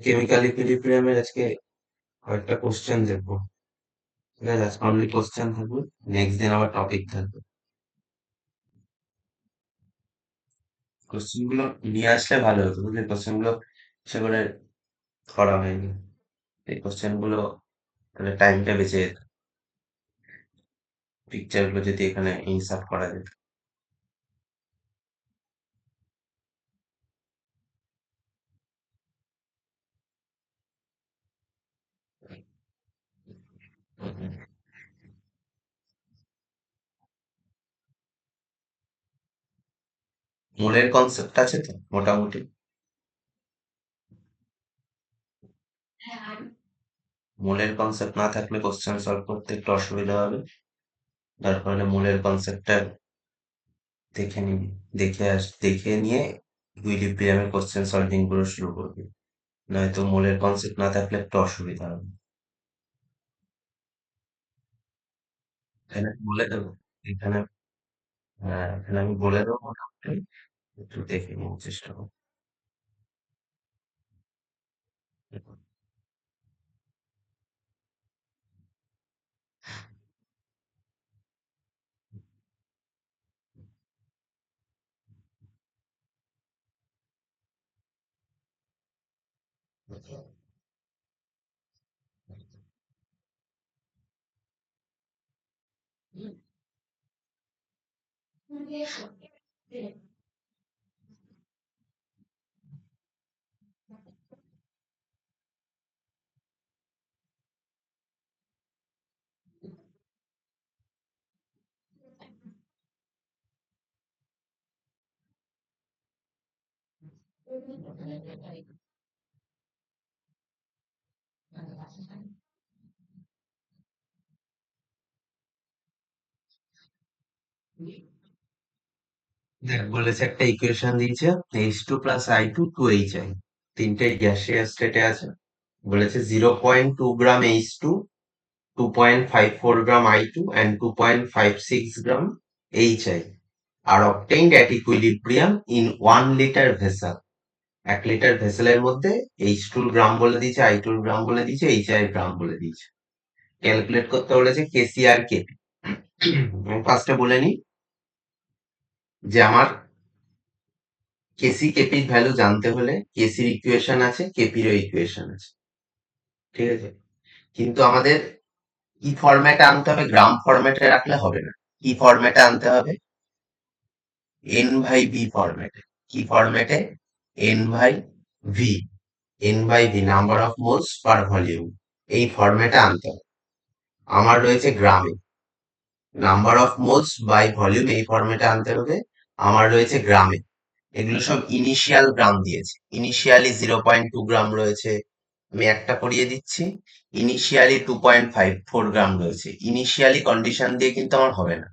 Chemical ইকুইলিব্রিয়ামের আজকে কয়েকটা question দেখবো। ঠিক আছে, আজকে অনলি কোশ্চেন থাকবে, নেক্সট দিন আবার টপিক থাকবে। কোশ্চেন গুলো নিয়ে আসলে ভালো হতো, বুঝলি? কোশ্চেন গুলো সে করে করা হয়নি। এই কোশ্চেন গুলো তাহলে টাইমটা বেঁচে যেত, পিকচার গুলো যদি এখানে ইনসার্ট করা যেত। মোলের কনসেপ্ট আছে তো মোটামুটি? মোলের কনসেপ্ট না থাকলে কোশ্চেন সলভ করতে একটু অসুবিধা হবে। তার ফলে মোলের কনসেপ্টটা দেখে নিবি, দেখে নিয়ে ইকুইলিব্রিয়ামের কোশ্চেন সলভিং গুলো শুরু করবি। নয়তো মোলের কনসেপ্ট না থাকলে একটু অসুবিধা হবে। এখানে বলে দেবো, এখানে, হ্যাঁ এখানে আমি বলে দেবো মোটামুটি, একটু দেখে নেওয়ার চেষ্টা করবো। দেখ, বলেছে একটা ইকুয়েশন দিয়েছে, H2 + I2 2HI, তিনটে গ্যাসিয়াস স্টেটে আছে। বলেছে 0.2 gram H2, 2.54 gram I2 and 2.56 gram HI are obtained at equilibrium in 1 litre vessel. 1 litre ভেসেলের মধ্যে H2 গ্রাম বলে দিয়েছে, I2 গ্রাম বলে দিয়েছে, HI গ্রাম বলে দিয়েছে। ক্যালকুলেট করতে বলেছে কেসি আর কেপি। আমি ফার্স্টে বলে নিই যে আমার কেসি কেপির ভ্যালু জানতে হলে কেসির ইকুয়েশন আছে, কেপিরও ইকুয়েশন আছে। ঠিক আছে, কিন্তু আমাদের কি ফরম্যাটে আনতে হবে? গ্রাম ফরম্যাটে রাখলে হবে না। কি ফরম্যাটে আনতে হবে? N/V ফরম্যাটে। কি ফরম্যাটে? N/V। N/V, number of moles per volume, এই ফরম্যাটে আনতে হবে। আমার রয়েছে গ্রামে, number of moles by volume এই ফরম্যাটে আনতে হবে। আমার রয়েছে গ্রামে। এগুলো সব ইনিশিয়াল গ্রাম দিয়েছে। ইনিশিয়ালি 0.2 গ্রাম রয়েছে, আমি একটা পড়িয়ে দিচ্ছি। ইনিশিয়ালি 2.54 গ্রাম রয়েছে। ইনিশিয়ালি কন্ডিশন দিয়ে কিন্তু আমার হবে না।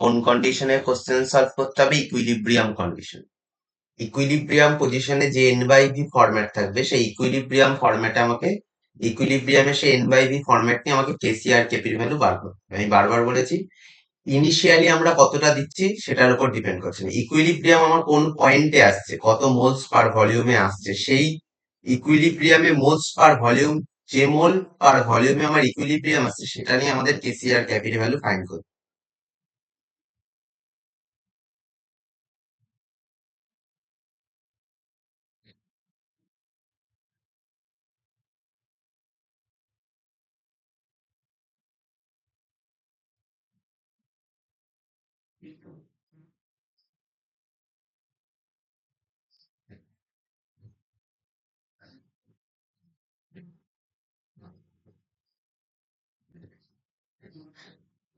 কোন কন্ডিশনে কোশ্চেন সলভ করতে হবে? Equilibrium condition. ইকুইলিব্রিয়াম পজিশনে যে N/V ফরম্যাট থাকবে, সেই ইকুইলিব্রিয়াম ফরম্যাটে আমাকে, ইকুইলিব্রিয়ামে সেই N/V ফরম্যাট নিয়ে আমাকে কেসি আর কেপির ভ্যালু বার করতে হবে। আমি বারবার বলেছি, ইনিশিয়ালি আমরা কতটা দিচ্ছি সেটার উপর ডিপেন্ড করছে না। ইকুইলিব্রিয়াম আমার কোন পয়েন্টে আসছে, কত মোলস পার ভলিউমে আসছে, সেই ইকুইলিব্রিয়ামে মোলস পার ভলিউম, যে মোল পার ভলিউমে আমার ইকুইলিব্রিয়াম আসছে, সেটা নিয়ে আমাদের কেসি আর ক্যাপির ভ্যালু ফাইন্ড করতে হবে।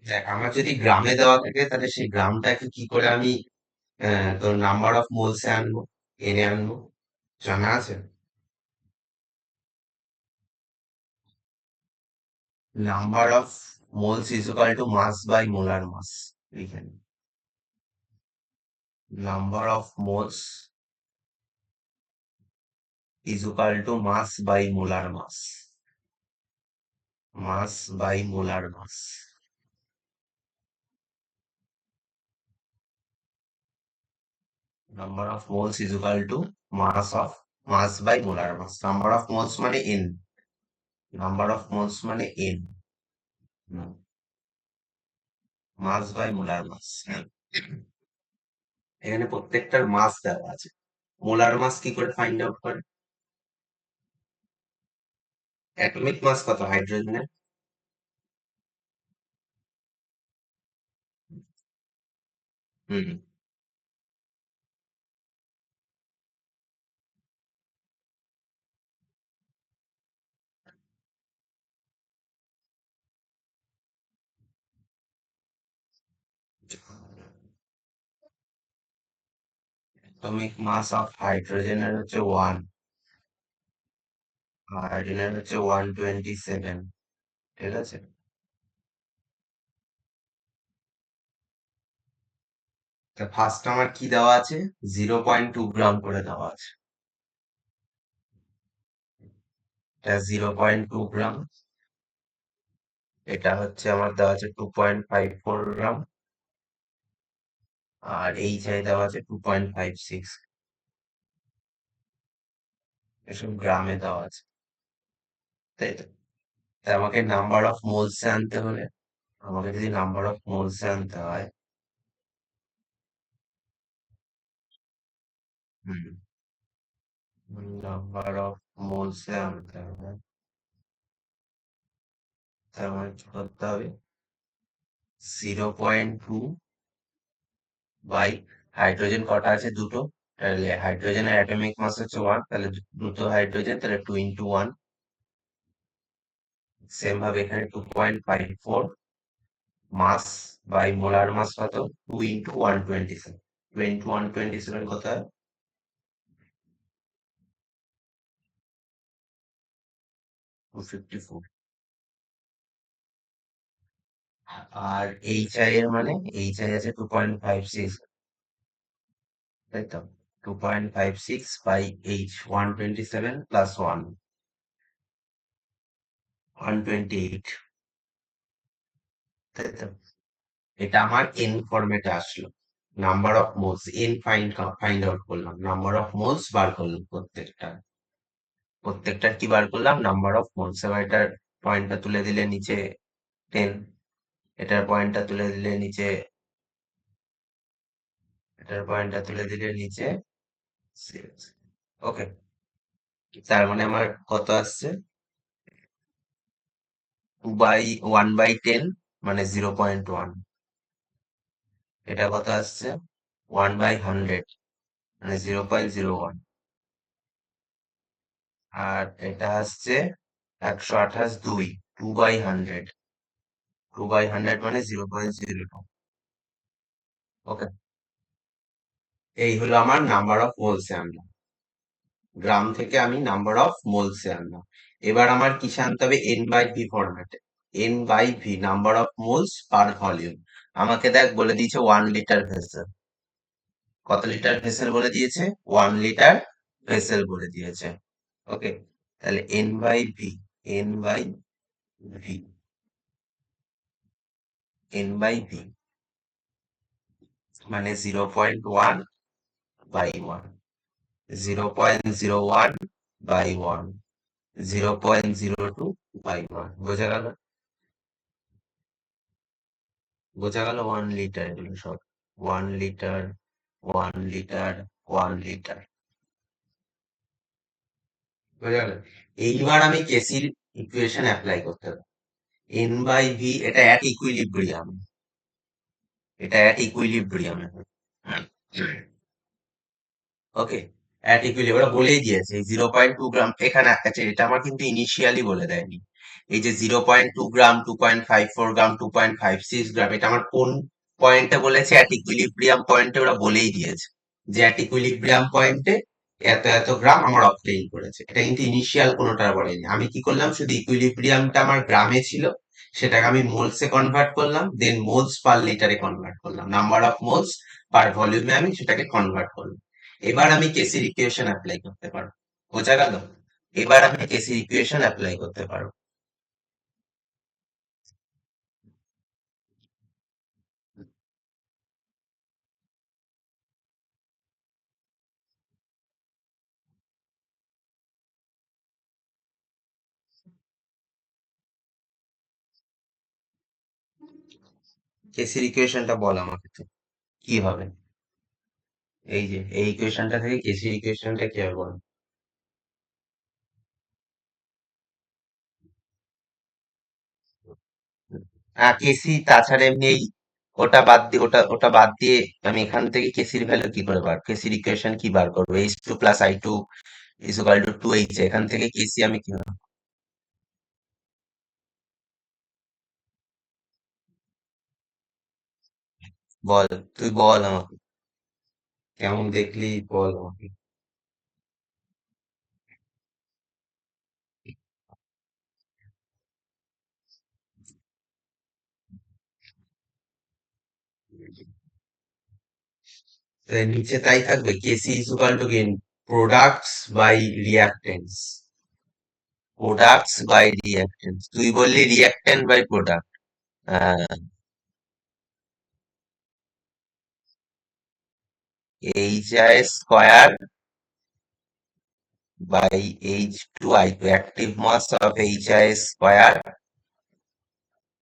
দেখ, আমার যদি গ্রামে দেওয়া থাকে, তাহলে সেই গ্রামটাকে কি করে আমি তোর নাম্বার অফ মোলসে আনবো, এনে আনবো, জানা আছে? Number of moles is equal to mass by molar mass. এখানে number of moles is equal to mass by molar mass. Mass by molar mass. Number of moles is equal to mass by molar mass. Number of moles মানে N, number of moles মানে N, mass by molar mass. এখানে প্রত্যেকটার mass দেওয়া আছে। Molar mass কি করে find out করে? Atomic mass কত হাইড্রোজেনের? হুম, অ্যাটমিক মাস অফ হাইড্রোজেনের হচ্ছে 1, হাইড্রোজেনের হচ্ছে 127। ঠিক আছে, তা ফার্স্ট আমার কি দেওয়া আছে? 0.2 গ্রাম করে দেওয়া আছে। এটা 0.2 গ্রাম, এটা হচ্ছে আমার দেওয়া আছে 2.54 গ্রাম, আর এই চাই দেওয়া আছে 2.56। এসব গ্রামে দেওয়া আছে, তাই তো? তাই আমাকে নাম্বার অফ মোলস আনতে হলে, আমাকে যদি নাম্বার অফ মোলস আনতে হয়, হুম, নাম্বার অফ মোলস আনতে হবে, তার মানে কি করতে হবে? 0.2 বাই, হাইড্রোজেন কটা আছে? দুটো, তাহলে হাইড্রোজেনের অ্যাটমিক মাস হচ্ছে 1, তাহলে দুটো হাইড্রোজেন, তাহলে 2 × 1। সেম ভাবে এখানে 2.54 মাস বাই মোলার মাস কত? 2 × 127। 2 × 127 কত হয়? 254। আর এইচ আই এর মানে, এইচ আই আছে 2.56, তাই তো? 2.56 বাই এইচ, 127 প্লাস 1, 128, তাই তো? এটা আমার এন ফরম্যাটে আসলো। Number of moles, N find out করলাম, নাম্বার অফ মোলস বার করলাম প্রত্যেকটা, প্রত্যেকটার কি বার করলাম? Number of moles. এবার এটার পয়েন্টটা তুলে দিলে নিচে 10, এটার পয়েন্টটা তুলে দিলে নিচে, এটার পয়েন্টটা তুলে দিলে নিচে 6। ওকে, তার মানে আমার কত আসছে? 1/10, মানে 0.1। এটা কত আসছে? 1/100, মানে 0.01। আর এটা আসছে 128/2, 2/100, 2/100 মানে 0.02। ওকে, এই হলো আমার নাম্বার অফ মোলসে আনলাম। গ্রাম থেকে আমি নাম্বার অফ মোলসে আনলাম। এবার আমার কিসে আনতে হবে? N/V ফরম্যাটে। N/V, number of moles per volume. আমাকে দেখ বলে দিয়েছে 1 লিটার ভেসেল। কত লিটার ভেসেল বলে দিয়েছে? 1 লিটার ভেসেল বলে দিয়েছে। ওকে, তাহলে N/V, N/V, N/V মানে 0.1/1, 0.01/1, 0.02/1। বোঝা গেল? বোঝা গেল? 1 লিটার এগুলো সব। 1 লিটার, 1 লিটার, 1 লিটার। বোঝা গেল? এইবার আমি কেসির ইকুয়েশন অ্যাপ্লাই করতে হবে। N/V, এটা অ্যাট ইকুইলিব্রিয়াম, এটা at equilibrium. Okay, at equilibrium ওরা বলেই দিয়েছে 0.2 গ্রাম এখানে আছে। এটা আমার কিন্তু ইনিশিয়ালি বলে দেয়নি। এই যে 0.2 গ্রাম, 2.54 গ্রাম, 2.56 গ্রাম, এটা আমার কোন পয়েন্টে বলেছে? অ্যাট ইকুইলিব্রিয়াম পয়েন্টে ওরা বলেই দিয়েছে যে অ্যাট ইকুইলিব্রিয়াম পয়েন্টে এত এত গ্রাম আমার অবটেইন করেছে। এটা কিন্তু ইনিশিয়াল কোনোটা বলেনি। আমি কি করলাম? শুধু ইকুইলিব্রিয়ামটা আমার গ্রামে ছিল, সেটাকে আমি মোলসে কনভার্ট করলাম, দেন মোলস পার লিটারে কনভার্ট করলাম, নাম্বার অফ মোলস পার ভলিউমে আমি সেটাকে কনভার্ট করলাম। এবার আমি কেসির ইকুয়েশন অ্যাপ্লাই করতে পারবো। বোঝা গেল? এবার আমি কেসির ইকুয়েশন অ্যাপ্লাই করতে পারবো। কেসির ইকুয়েশনটা বল আমাকে তো, কি হবে? এই যে এই ইকুয়েশনটা থেকে কেসির ইকুয়েশনটা কি হবে বল। কেসি তাছাড়া এমনি ওটা বাদ দিয়ে ওটা বাদ দিয়ে আমি এখান থেকে কেসির ভ্যালু কি করে কেসির ইকুয়েশন কি বার করবো? H2 + I2 = 2H, এখান থেকে কেসি আমি কি বল, তুই বল আমাকে, কেমন দেখলি বল আমাকে। নিচে তাই থাকবে, কেসি ইকুয়াল টু কি, products by reactants. Products by reactants, তুই বললি reactant by product. HI² by H2I2, active mass of HI²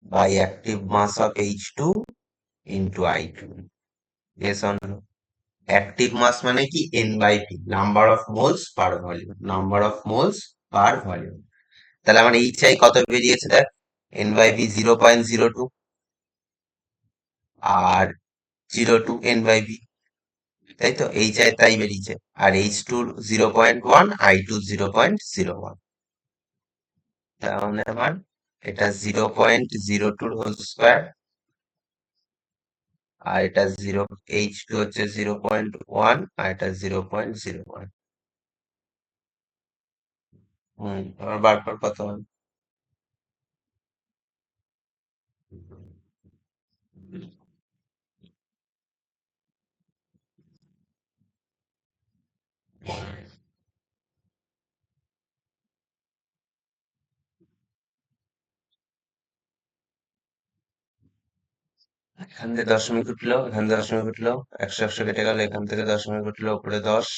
by active mass of H2 into I2. Yes or no? Active mass মানে কি? N/V, number of moles per volume, number of moles per volume. তাহলে আমার HI কত বেরিয়েছে দেখ, N/V 0.02, আর 02 N/V, তাই তো HI তাই বেরিয়েছে। আর H2 0.1, I2 0.01। তাহলে আমার এটা 0.02 হোল স্কোয়ার, আর এটা H2 হচ্ছে 0.1, আর এটা 0.01। আবার বার কর কত হয়। এখান থেকে দশমিক উঠলো, এখান থেকে দশমিক উঠলো, 100 100 কেটে গেল, এখান থেকে দশমিক উঠলো, উপরে 10,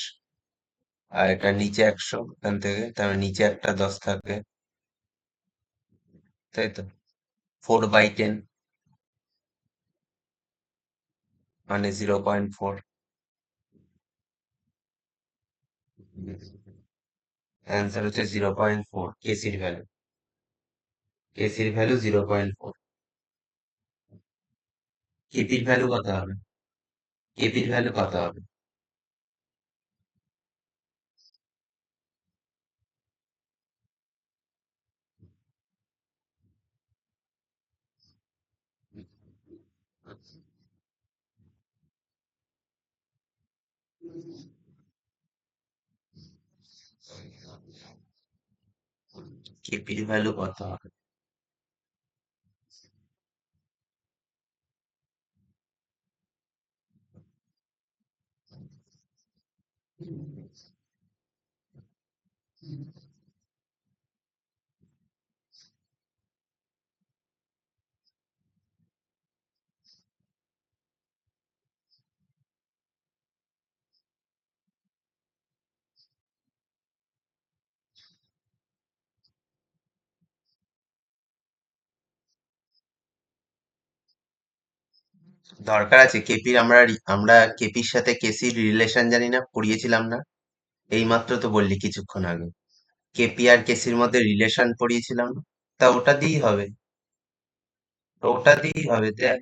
আর এটা নিচে 100, এখান থেকে তার মানে নিচে একটা 10 থাকে, তাই তো। 4/10 মানে 0.4। অ্যান্সার হচ্ছে 0.4, কেসির ভ্যালু। কেসির ভ্যালু 0.4। কেপির ভ্যালু কত হবে? কেপির ভ্যালু কত হবে? কেপির ভ্যালু কত হবে? দরকার আছে কেপির? আমরা কেপির সাথে কেসির রিলেশন জানি না, পড়িয়েছিলাম না? এইমাত্র তো বললি কিছুক্ষণ আগে, কেপি আর কেসির মধ্যে রিলেশন পড়িয়েছিলাম না? তা ওটা দিয়েই হবে, ওটা দিয়েই হবে দেখ।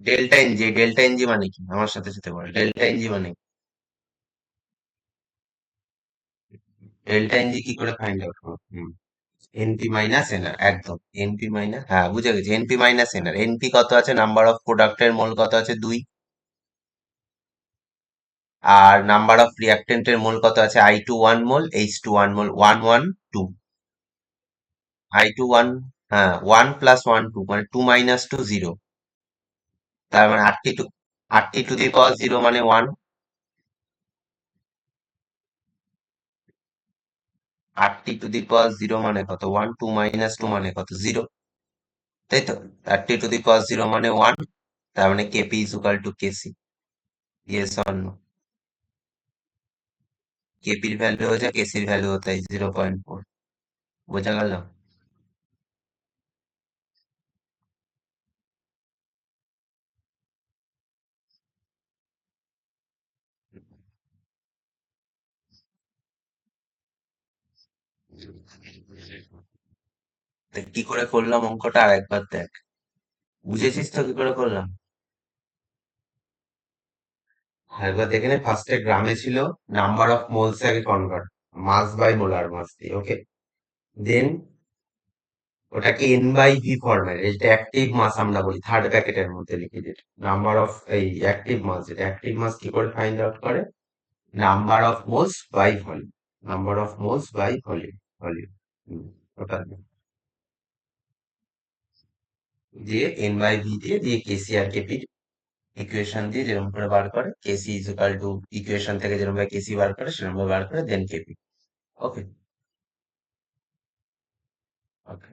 ডেল্টা এনজি, ডেল্টা এনজি মানে কি? আমার সাথে সাথে বল, ডেল্টা এনজি মানে কি? ডেল্টা এনজি কি করে ফাইন্ড আউট করবো? এনপি মাইনাস এনআর, একদম। এনপি মাইনাস, হ্যাঁ বুঝে গেছি, এনপি মাইনাস এনআর। এনপি কত আছে? নাম্বার অফ প্রোডাক্টের মোল কত আছে? 2। আর নাম্বার অফ রিয়াক্টেন্টের মোল কত আছে? I2 1 মোল, H2 1 মোল, 1 1 2। I2 1, হ্যাঁ 1 + 1 2 মানে 2 - 2 0। তার মানে 80 টু দি পাওয়ার 0 মানে 1। 80 টু দি পাওয়ার 0 মানে কত? 1, 2 - 2 মানে কত? 0, তাই তো। 80 টু দি পাওয়ার 0 মানে 1, তার মানে KP is equal to KC. Yes or no? কেপির ভ্যালু হচ্ছে কেসির ভ্যালু হতে 0.4। বোঝা গেল? তা কি করে করলাম অঙ্কটা আর একবার দেখ। বুঝেছিস তো কি করে করলাম? আরেকবার দেখে নে। ফার্স্টে গ্রামে ছিল, নাম্বার অফ মোলস আগে convert, mass by molar mass দিয়ে, ওকে। দেন ওটাকে এন বাই ভি ফরম্যাট, যেটা অ্যাক্টিভ মাস আমরা বলি, থার্ড ব্র্যাকেটের মধ্যে লিখে দিই। নাম্বার অফ এই অ্যাক্টিভ মাস, যেটা অ্যাক্টিভ মাস কি করে ফাইন্ড আউট করে? Number of moles by volume, number of moles by volume, volume. ওটা দিয়ে এন বাই ভি দিয়ে দিয়ে কেসি আর কেপি ইকুয়েশন দিয়ে যেরকম করে বার করে, কেসি ইজ ইকাল টু ইকুয়েশন থেকে যেরকম ভাবে কেসি বার করে সেরকম ভাবে বার করে, দেন কেপি। ওকে। ওকে।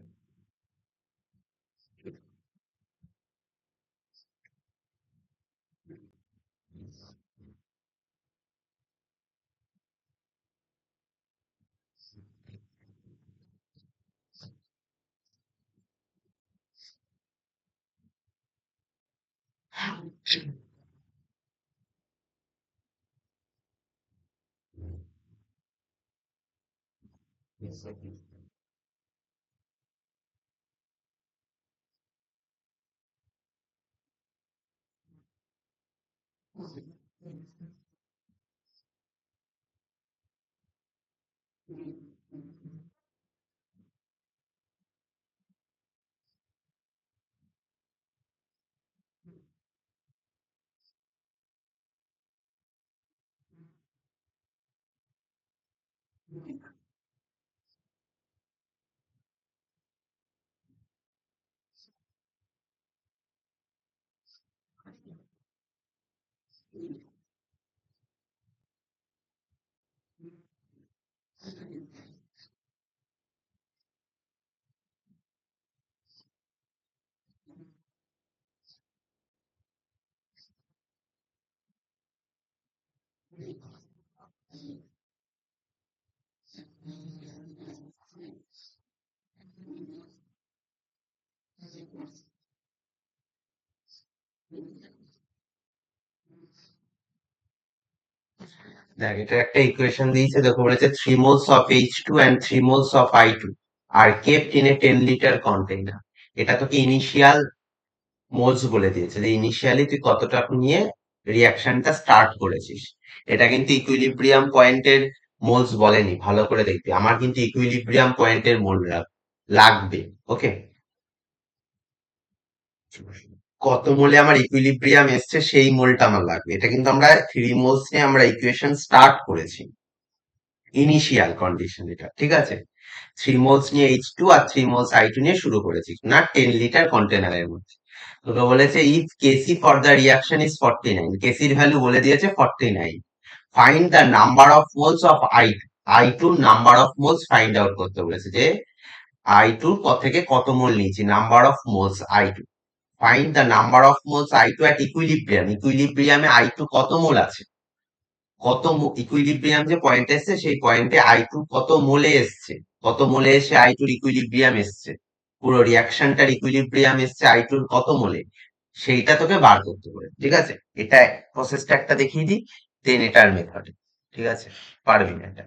দেখ, এটা একটা ইকুয়েশন দিয়েছে, দেখো বলেছে 3 moles of H2 and 3 moles of I2 are kept in a 10 liter container. এটা তোকে ইনিশিয়াল মোলস বলে দিয়েছে, যে ইনিশিয়ালি তুই কতটা নিয়ে রিয়াকশনটা স্টার্ট করেছিস। এটা কিন্তু ইকুইলিব্রিয়াম পয়েন্টের মোলস বলেনি, ভালো করে দেখবি। আমার কিন্তু ইকুইলিব্রিয়াম পয়েন্টের মোল লাগবে, ওকে। কত মোলে আমার ইকুইলিব্রিয়াম এসছে সেই মোলটা আমার লাগবে। এটা কিন্তু আমরা 3 moles নিয়ে আমরা ইকুয়েশন স্টার্ট করেছি, ইনিশিয়াল কন্ডিশন এটা, ঠিক আছে। 3 moles নিয়ে H2 আর 3 moles I2 নিয়ে শুরু করেছি না 10 লিটার কন্টেনারের মধ্যে। তোকে বলেছে if KC for the reaction is 49, কেসির ভ্যালু বলে দিয়েছে 49, find the number of moles of I2, I2 number of moles find out করতে বলেছে, যে I2 থেকে কত মোল নিয়েছি, number of moles I2। Find the number of moles I2 at equilibrium, ইকুইলিব্রিয়ামে I2 কত মোল আছে, কত ইকুইলিব্রিয়াম যে পয়েন্ট এসছে সেই পয়েন্টে I2 কত মোলে এসছে, কত মোলে এসে I2 ইকুইলিব্রিয়াম এসছে, পুরো রিয়াকশনটার ইকুইলিব্রিয়াম এসছে I2 কত মোলে, সেইটা তোকে বার করতে হবে, ঠিক আছে। এটা প্রসেসটা একটা দেখিয়ে দিই, দেন এটার মেথড, ঠিক আছে। পারবি না এটা।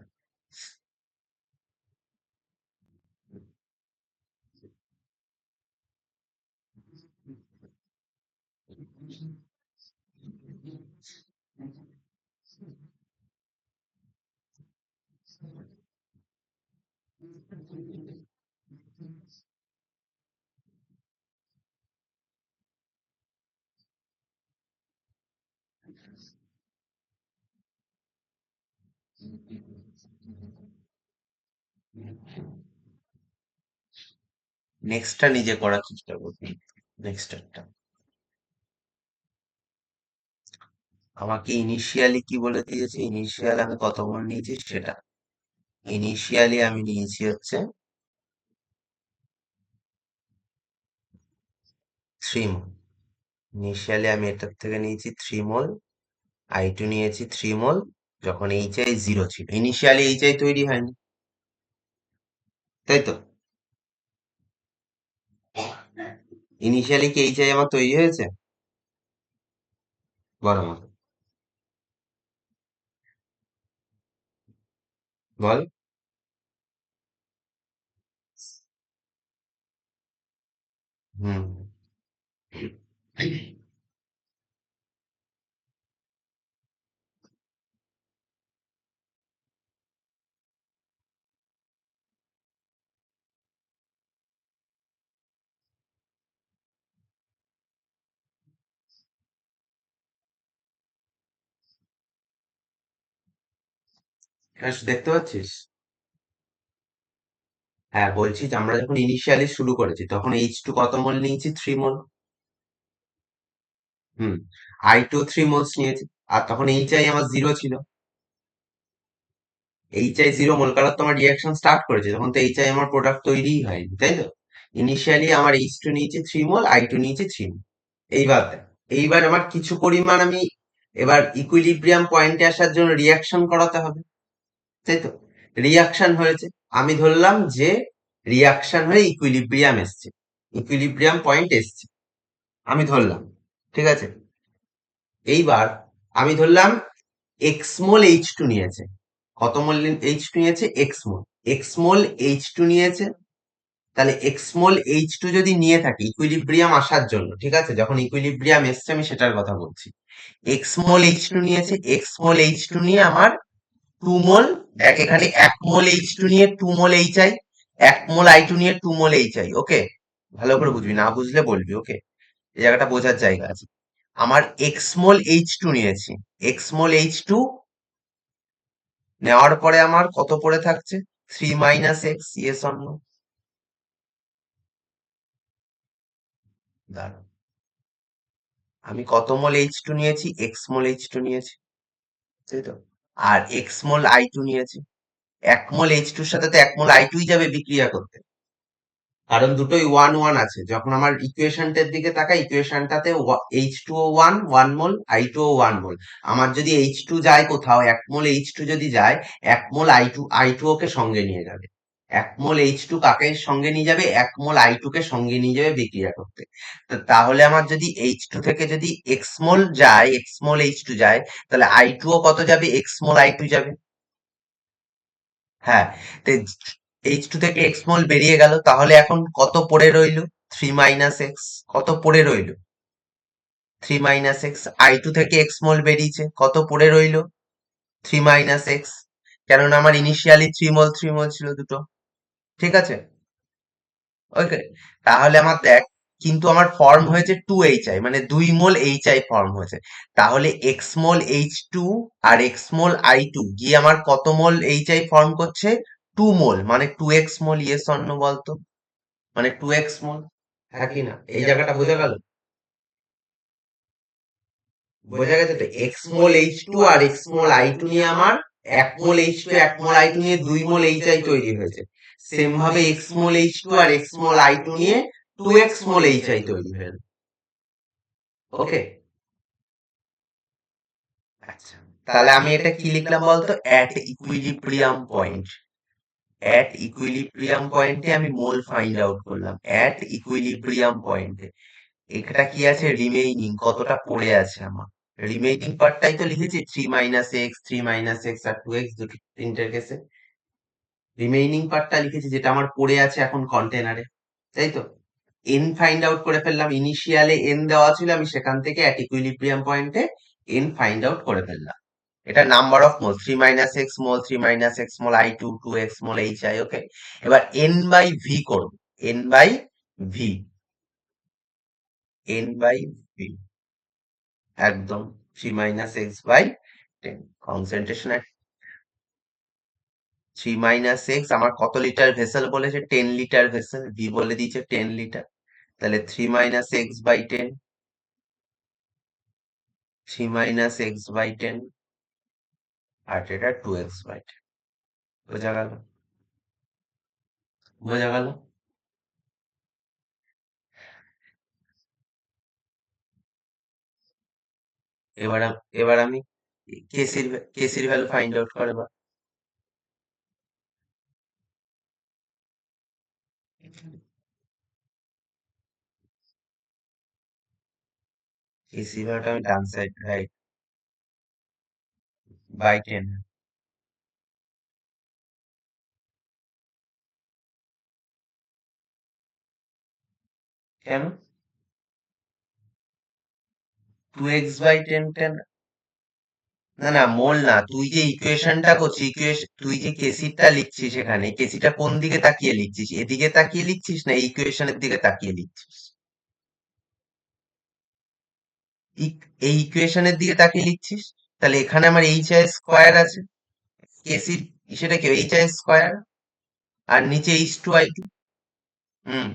নেক্সটটা নিজে করার চেষ্টা করবি। নেক্সটটা আমাকে ইনিশিয়ালি কি বলে দিয়েছে, ইনিশিয়াল আমি কত মোল নিয়েছি সেটা। ইনিশিয়ালি আমি নিয়েছি হচ্ছে 3 মোল। ইনিশিয়ালি আমি এটার থেকে নিয়েছি 3 মোল, I2 নিয়েছি 3 মোল, যখন HI 0 ছিল। ইনিশিয়ালি HI তৈরি হয়নি, তাই তো? ইনিশিয়ালি কি HI আমার তৈরি হয়েছে? বল আমাকে, বল। হুম। দেখতে পাচ্ছিস? হ্যাঁ, বলছি যে আমরা যখন ইনিশিয়ালি শুরু করেছি তখন H2 কত মোল নিয়েছি? 3 মোল। হুম। I2 3 মোলস নিয়েছি। আর তখন HI আমার 0 ছিল। HI 0 মোল কালার তো আমার রিয়াকশন স্টার্ট করেছে, তখন তো HI আমার প্রোডাক্ট তৈরিই হয়নি, তাই তো? ইনিশিয়ালি আমার H2 নিয়েছি 3 মোল, I2 নিয়েছি 3 মোল। এইবার দেখ, এইবার আমার কিছু পরিমাণ আমি এবার ইকুইলিব্রিয়াম পয়েন্টে আসার জন্য রিয়াকশন করাতে হবে, তাই তো? রিয়াকশন হয়েছে, আমি ধরলাম যে রিয়াকশন হয়ে ইকুইলিব্রিয়াম এসছে, ইকুইলিব্রিয়াম পয়েন্ট এসছে, আমি ধরলাম, ঠিক আছে? এইবার আমি ধরলাম এক্স মোল H2 নিয়েছে। কত মোল H2 নিয়েছে? এক্স মোল। এক্স মোল H2 নিয়েছে। তাহলে এক্স মোল H2 যদি নিয়ে থাকি ইকুইলিব্রিয়াম আসার জন্য, ঠিক আছে, যখন ইকুইলিব্রিয়াম এসছে আমি সেটার কথা বলছি। এক্স মোল H2 নিয়েছে, এক্স মোল H2 নিয়ে আমার 2 মোল, দেখ এখানে 1 মোল H2 নিয়ে 2 মোল HI, 1 মোল I2 নিয়ে 2 মোল HI, ওকে? ভালো করে বুঝবি, না বুঝলে বলবি, ওকে? এই জায়গাটা বোঝার জায়গা আছে। আমার এক্স মোল H2 নিয়েছি, এক্স মোল H2 নেওয়ার পরে আমার কত পড়ে থাকছে? 3 - x, ইয়েস অর নো? দাঁড়া, আমি কত মোল H2 নিয়েছি? এক্স মোল H2 নিয়েছি, তাই তো? আর এক্স মোল I2 নিয়েছি। 1 মোল H2 এর সাথে তো 1 মোল I2 যাবে বিক্রিয়া করতে, কারণ দুটোই 1 1 আছে। যখন আমার ইকুয়েশনটার দিকে তাকাই, ইকুয়েশনটাতে H2 ও 1 1 মোল, I2 ও 1 মোল। আমার যদি H2 যায় কোথাও, 1 মোল H2 যদি যায়, 1 মোল I2 ওকে সঙ্গে নিয়ে যাবে। 1 মোল H2 কাকে সঙ্গে নিয়ে যাবে? 1 মোল I2 কে সঙ্গে নিয়ে যাবে বিক্রিয়া করতে। তাহলে আমার যদি H2 থেকে যদি এক্স মোল যায়, এক্স মোল H2 যায়, তাহলে I2 ও কত যাবে? এক্স মোল I2 যাবে। হ্যাঁ, তো H2 থেকে এক্স মোল বেরিয়ে গেল, তাহলে এখন কত পড়ে রইল? 3 - x। কত পড়ে রইল? 3 - x। I2 থেকে এক্স মোল বেরিয়েছে, কত পড়ে রইল? 3 - x। কেননা আমার ইনিশিয়ালি 3 মোল ছিল দুটো, ঠিক আছে? ওকে, তাহলে আমার দেখ, কিন্তু আমার ফর্ম হয়েছে 2HI, মানে 2 মোল HI ফর্ম হয়েছে। তাহলে এক্স মোল H2 আর এক্স মোল I2 গিয়ে আমার কত মোল HI ফর্ম করছে? 2 মোল, মানে 2x মোল, ইয়েস অন্য বলতো? মানে 2x মোল, হ্যাঁ কি না? এই জায়গাটা বোঝা গেল? বোঝা গেছে তো? এক্স মোল H2 আর এক্স মোল I2 নিয়ে আমার 1 মোল H2 1 মোল I2 নিয়ে 2 মোল HI তৈরি হয়েছে। সেম ভাবে এক্স মোল H2 আর এক্স মোল I2 নিয়ে 2x মোল HI তৈরি হয়েছে, ওকে? আচ্ছা, তাহলে আমি এটা কি লিখলাম বলতো? At equilibrium point. At equilibrium পয়েন্টে আমি মোল ফাইন্ড আউট করলাম, অ্যাট ইকুইলিব্রিয়াম পয়েন্টে। এটা কি আছে? রিমেইনিং কতটা পড়ে আছে আমার। রিমেইনিং পার্টটাই তো লিখেছি, 3 - x, 3 - x আর 2x, দুটো তিনটের কেসে রিমেইনিং পার্টটা লিখেছি, যেটা আমার পড়ে আছে এখন কন্টেনারে, তাই তো? এন ফাইন্ড আউট করে ফেললাম, ইনিশিয়ালে এন দেওয়া ছিল, আমি সেখান থেকে অ্যাট ইকুইলিব্রিয়াম পয়েন্টে এন ফাইন্ড আউট করে ফেললাম। এটা number of mole, 3 - x mole, 3 - x mole I2, 2x mole HI, okay? এবার এন বাই ভি করব, N by V, N by V, একদম 3 - x/10। কনসেন্ট্রেশন 3 - x, আমার কত লিটার ভেসেল বলেছে? 10 লিটার ভেসেল, ভি বলে দিয়েছে 10 লিটার। তাহলে 3 - x/10, 3 - x/10, আর এটা 2x/10। বোঝা গেল? বোঝা গেল? এবার আমি কেসির ভ্যালু ফাইন্ড আউট করবো। কেসির ভ্যালুটা আমি ডান সাইড, রাইট, বাই 10। কেন? 2x/10 না না মোল না, তুই যে ইকুয়েশনটা করছিস, তুই যে কেসিটা লিখছিস, এখানে কেসিটা কোন দিকে তাকিয়ে লিখছিস? এদিকে তাকিয়ে লিখছিস না ইকুয়েশনের দিকে তাকিয়ে লিখছিস? এই ইকুয়েশনের দিকে তাকিয়ে লিখছিস। তাহলে এখানে আমার h² আছে, কেসির সেটা কি h² আর নিচে h2i2। হুম।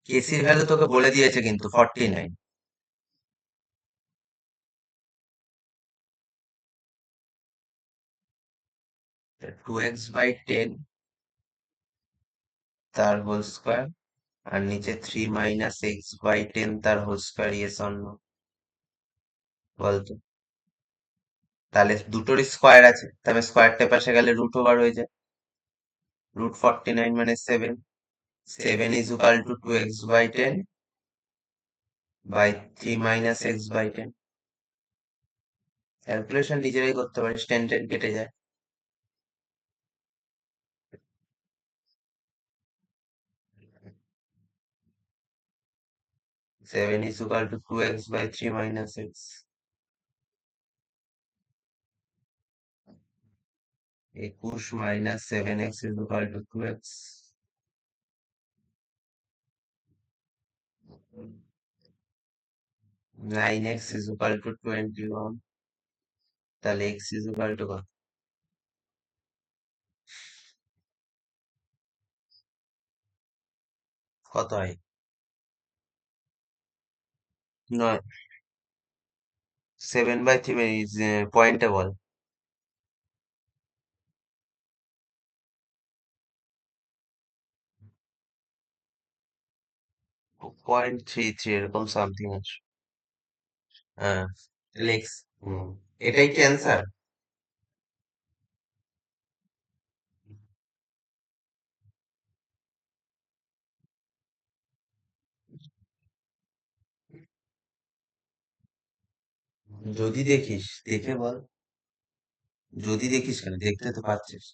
কেসির ভ্যালু তোকে বলে দিয়েছে কিন্তু 49। 2x/10 তার হোল স্কোয়ার আর নিচে 3 - x/10 তার whole square, yes or no? বলতো। তাহলে দুটোরই স্কোয়ার আছে, তবে স্কোয়ারটা পাশে গেলে রুট ওভার হয়ে যায়। √49 মানে 7। 7 = 2x/10 বাই 3 - x/10। ক্যালকুলেশন নিজেরাই করতে পারিস, 10 10 কেটে যায়। 7 = 2x/3 - x। 21 - 7x = 2x। 9x = 21। তাহলে x = কত? কত হয়? নয়। 7/3 পয়েন্টে বল। 0.33 এরকম সামথিং আছে। হ্যাঁ। তাহলে x। হুম। এটাই কি অ্যান্সার? যদি দেখিস দেখে বল। যদি দেখিস কেন, দেখতে তো পাচ্ছিস।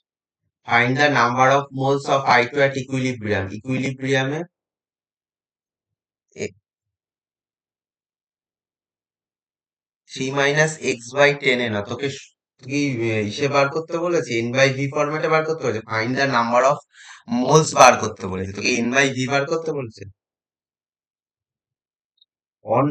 Find the number of moles of I2 at equilibrium। ইকুইলিব্রিয়ামে 3 - x/10 এ না, তোকে কি ইসে বার করতে বলেছে, n/v ফরম্যাটে বার করতে বলেছে। Find the number of moles বার করতে বলেছে, তোকে n/v বার করতে বলেছে। অন।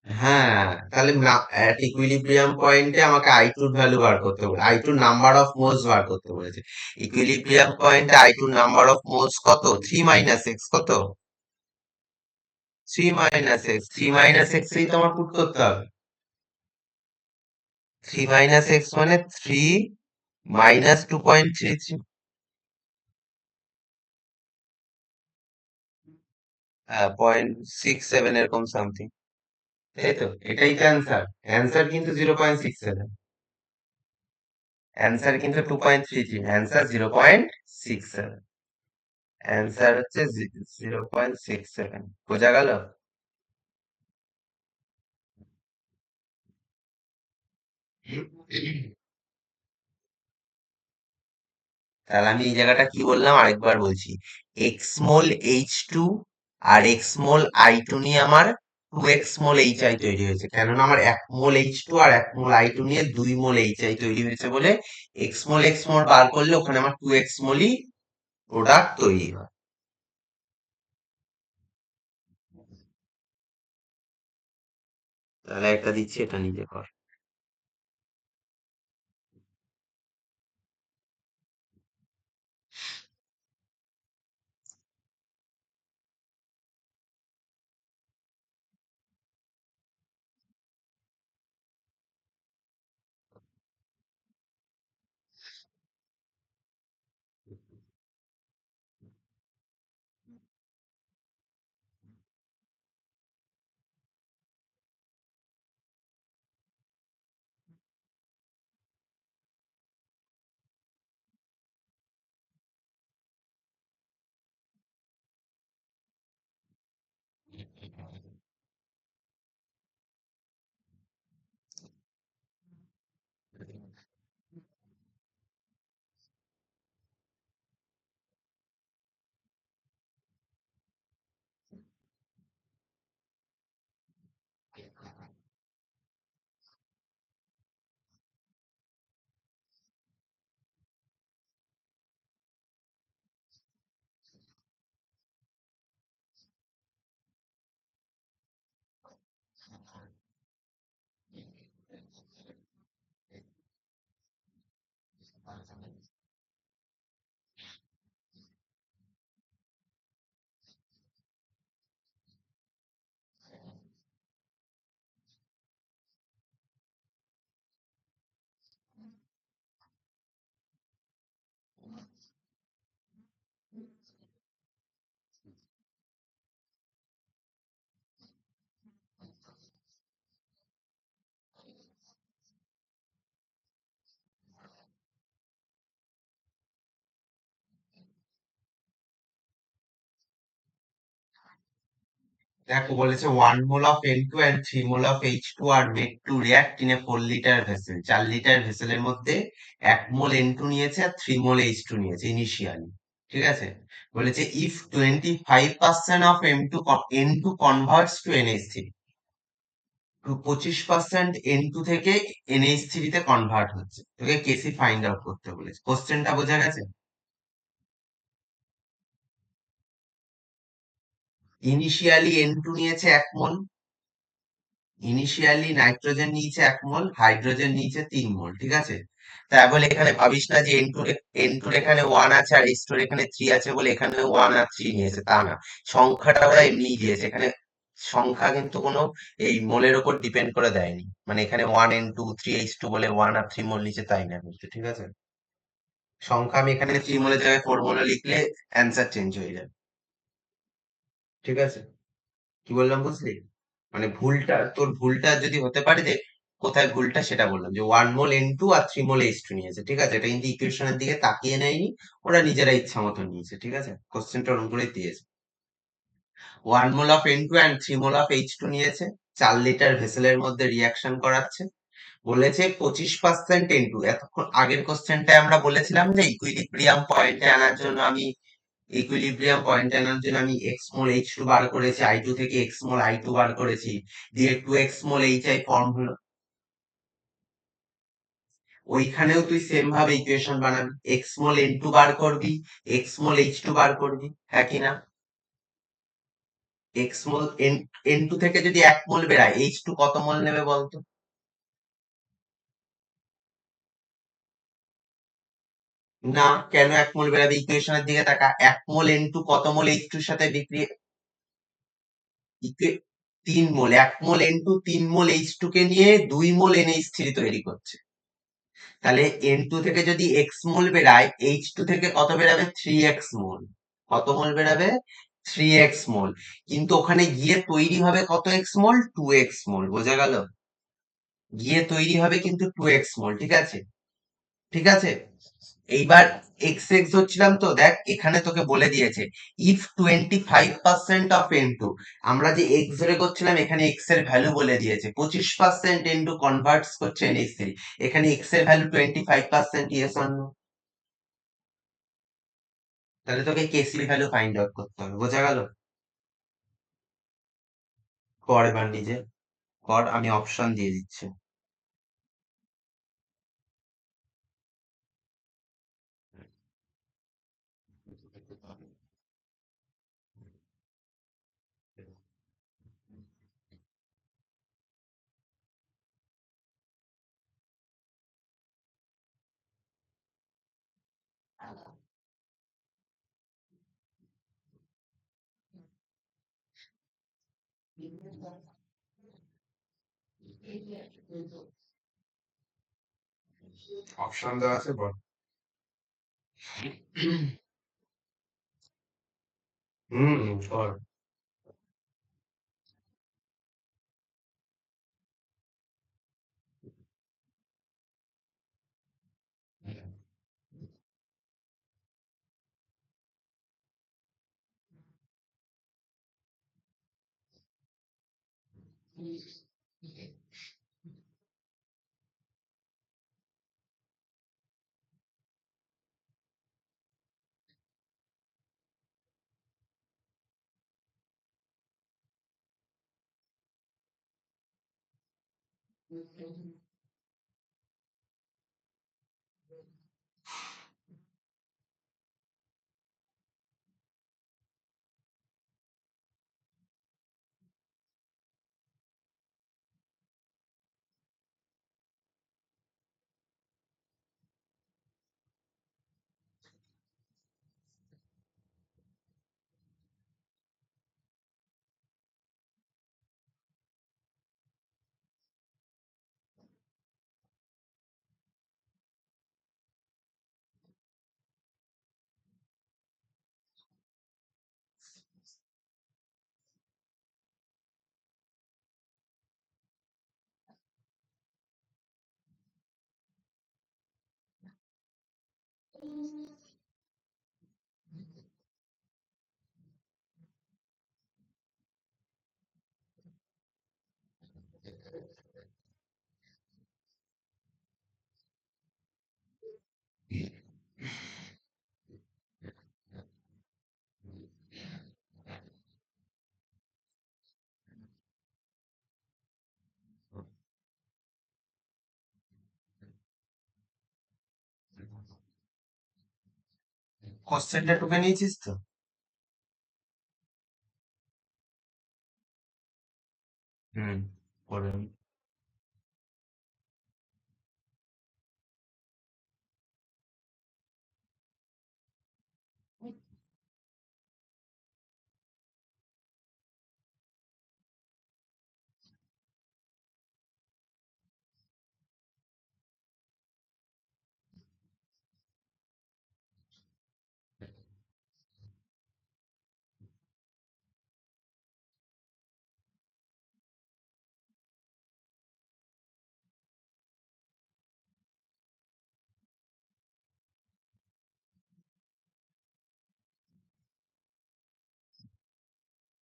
হ্যাঁ। তাহলে অ্যাট ইকুইলিব্রিয়াম পয়েন্টে আমাকে I2 ভ্যালু বার করতে বলে, I2 নাম্বার অফ মোলস বার করতে বলেছে। ইকুইলিব্রিয়াম পয়েন্টে I2 নাম্বার অফ মোলস কত? 3 - x কত? 3 - x। 3 - x এই তোমার পুট করতে হবে। 3 - x মানে 3 - 2.33। 0.67 এরকম সামথিং। তাই তো, এটাই তো অ্যান্সার। অ্যান্সার কিন্তু 0.67। অ্যান্সার কিন্তু 2.33, অ্যান্সার 0.67। অ্যান্সার হচ্ছে 0.67। বোঝা গেল? তাহলে আমি এই জায়গাটা কি বললাম আরেকবার বলছি। x-mol H2 আর x-mol I2 নিয়ে আমার 2x-mol HI তৈরি হয়েছে, কেননা আমার 1 mol H2 আর 1 mol I2 নিয়ে 2 mol HI তৈরি হয়েছে বলে x-mol বার করলে ওখানে আমার 2x-molই প্রোডাক্ট তৈরি হয়। তাহলে একটা দিচ্ছি, এটা নিজে কর। দেখো বলেছে 1 mole of N2 and 3 mole of H2 are made to react in a 4 litre vessel. 4 litre ভেসেলের মধ্যে 1 মোল N2 নিয়েছে আর 3 মোল H2 নিয়েছে ইনিশিয়ালি। ঠিক আছে, বলেছে if 25% of N2 converts two NH3, 25% N2 থেকে NH3 তে কনভার্ট হচ্ছে, তোকে কেসি ফাইন্ড আউট করতে বলেছে। কোশ্চেনটা বোঝা গেছে? ইনিশিয়ালি N2 নিয়েছে 1 মোল, ইনিশিয়ালি নাইট্রোজেন নিয়েছে 1 মোল, হাইড্রোজেন নিয়েছে 3 মোল। ঠিক আছে, তাই বলে এখানে ভাবিস না যে এন টুর এখানে 1 আছে আর এইচ টুর এখানে 3 আছে বলে এখানে 1 আর 3 নিয়েছে, তা না। সংখ্যাটা ওরা এমনি দিয়েছে এখানে। সংখ্যা কিন্তু কোনো এই মোলের ওপর ডিপেন্ড করে দেয়নি, মানে এখানে 1 N2 3 H2 বলে 1 আর 3 মোল নিচে তাই না কিন্তু। ঠিক আছে, সংখ্যা আমি এখানে 3 মোলের জায়গায় 4 মোলে লিখলে অ্যান্সার চেঞ্জ হয়ে যাবে। ঠিক আছে, কি বললাম বুঝলি? মানে ভুলটা যদি হতে পারে যে কোথায় ভুলটা, সেটা বললাম যে 1 মোল N2 আর 3 মোল H2 নিয়েছে। ঠিক আছে, এটা কিন্তু ইকুয়েশনের দিকে তাকিয়ে নেয়নি, ওরা নিজেরা ইচ্ছা মতো নিয়েছে। ঠিক আছে, কোশ্চেনটা ওরকম করে দিয়েছে। 1 mole of N2 and 3 mole of H2 নিয়েছে, 4 লিটার ভেসেলের মধ্যে রিয়াকশন করাচ্ছে। বলেছে 25% N2। এতক্ষণ আগের কোশ্চেনটায় আমরা বলেছিলাম যে ইকুইলিব্রিয়াম পয়েন্টে আনার জন্য আমি x মোল H2 বার করেছি, I2 থেকে x মোল I2 বার করেছি, দিয়ে 2x মোল HI ফর্ম হলো। ওইখানেও তুই সেম ভাবে ইকুয়েশন বানাবি, x মোল N2 বার করবি, x মোল H2 বার করবি, হ্যাঁ কি না? N2 থেকে যদি 1 মোল বেরায়, H2 কত মোল নেবে বলতো? না, কেন 1 মোল বেরাবে? ইকুয়েশনের দিকে তাকা, 1 মোল N2 কত মোল H2 এর সাথে বিক্রিয়া? 3 মোল। 1 মোল N2 3 মোল H2 কে নিয়ে 2 মোল NH3 তৈরি করছে। তাহলে N2 থেকে যদি x মোল বেরায়, H2 থেকে কত বেরাবে? 3x মোল। কত মোল বেরাবে? 3x মোল। কিন্তু ওখানে গিয়ে তৈরি হবে কত x মোল? 2x মোল। বোঝা গেল? গিয়ে তৈরি হবে কিন্তু 2x মোল। ঠিক আছে, ঠিক আছে। এইবার এক্স এক্স ধরছিলাম তো, দেখ এখানে তোকে বলে দিয়েছে ইফ 25% অফ N2, আমরা যে এক্স ধরে করছিলাম এখানে এক্স এর ভ্যালু বলে দিয়েছে, 25% N2 কনভার্টস করছে NH3, এখানে এক্স এর ভ্যালু 25%, ইয়েস অর নো? তাহলে তোকে কেসির ভ্যালু ফাইন্ড আউট করতে হবে। বোঝা গেল? কর এবার নিজে, কর, আমি অপশন দিয়ে দিচ্ছি। অপশন দেওয়া আছে, বল। হুম, কর। কোশ্চেনটা টুকে নিয়েছিস তো? হুম, পড়ে নি।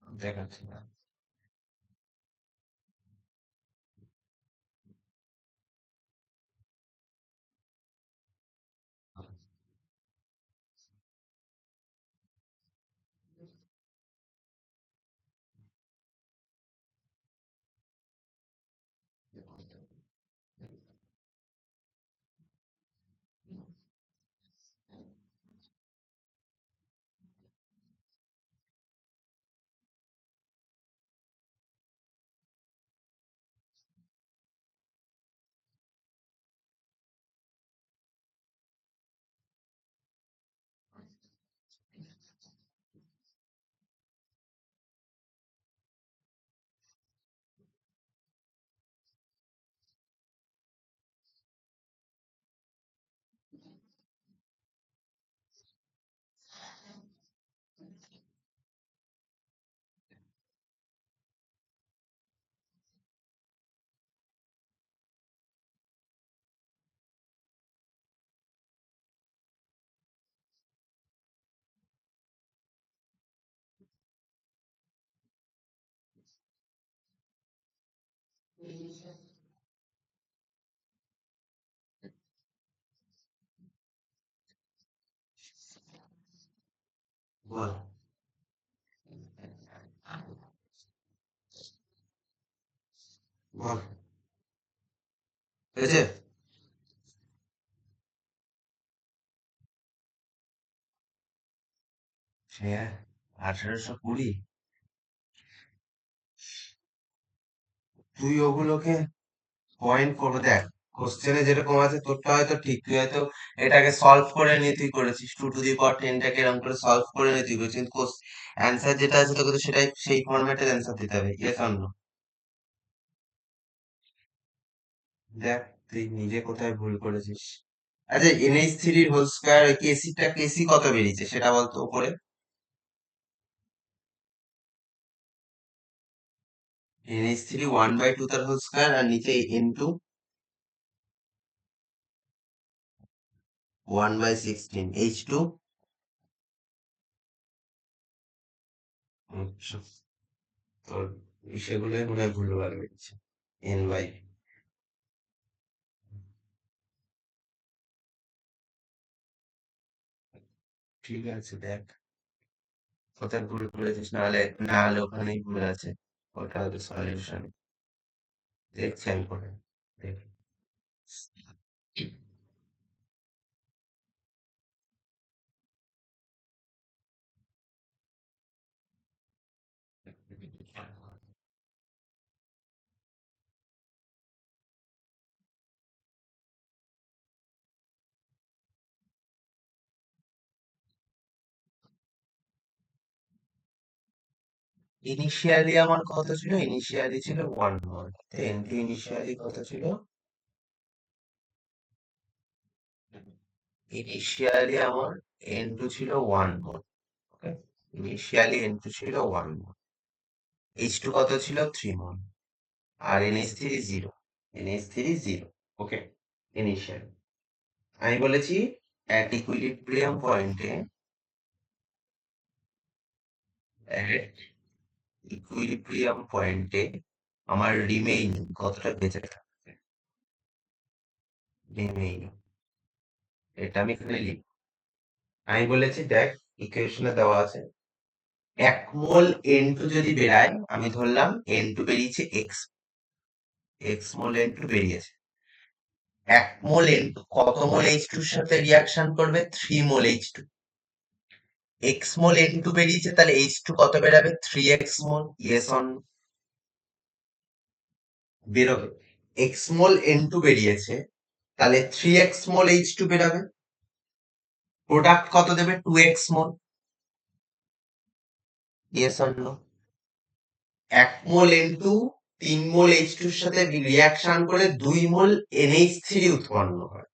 দেখাচ্ছি না। বল। বল। হয়েছে? হ্যাঁ, 1820। তুই ওগুলোকে পয়েন্ট করবো, দেখ। কোশ্চেনে যেরকম আছে তোরটা হয়তো ঠিক, তুই হয়তো এটাকে সলভ করে নিয়ে তুই করেছিস, 2 টু দি পাওয়ার 10টাকে এরকম করে সলভ করে নিয়ে তুই করেছিস, কিন্তু অ্যান্সার যেটা আছে তোকে তো সেটাই সেই ফরম্যাটের অ্যান্সার দিতে হবে, ইয়েস অর নো। দেখ তুই নিজে কোথায় ভুল করেছিস। আচ্ছা, NH3 হোল স্কয়ার কেসিটা কেসি কত বেরিয়েছে সেটা বলতো উপরে। NH3 1/2 তার হোল স্কয়ার আর নিচে N2 1/16, H2। আচ্ছা, তোর সেগুলোই মনে হয় ভুলভাল হচ্ছে। এন বাই, ঠিক আছে দেখ কোথায় ভুল করেছিস, নাহলে ওখানেই ভুল আছে। ওটা হয়তো সলিউশন, দেখছি আমি পরে, দেখি। ইনিশিয়ালি আমার কত ছিল? ইনিশিয়ালি ছিল 1 মল। এনটি ইনিশিয়ালি কত ছিল? ইনিশিয়ালি আমার N2 ছিল 1 মল। ওকে, ইনিশিয়ালি N2 ছিল 1 মল। H2 কত ছিল? 3 মল। আর NH3 zero. NH3 zero. Okay, initial. আমি বলেছি অ্যাট ইকুইলিব্রিয়াম পয়েন্টে, আমার রিমেইনিং কতটা বেঁচে থাকবে। রিমেইনিং, এটা আমি এখানে লিখব। আমি বলেছি দেখ, ইকুয়েশনে দেওয়া আছে 1 মোল N2 যদি বেরায়, আমি ধরলাম N2 বেরিয়েছে x মোল N2 বেরিয়েছে। 1 মোল N2 কত মোল H2 এর সাথে রিয়াকশন করবে? 3 মোল H2। x মোল N2 বেরিয়েছে, তাহলে H2 কত বেরাবে? 3x mole. ইয়েস অন বেরোবে। x মোল N2 বেরিয়েছে, তাহলে 3x মোল H2 বেরাবে। প্রোডাক্ট কত দেবে? 2x mole. Yes or no? 1 mole N2 3 mole H2 এর সাথে রিয়াকশন করে 2 মোল NH3 উৎপন্ন হয়।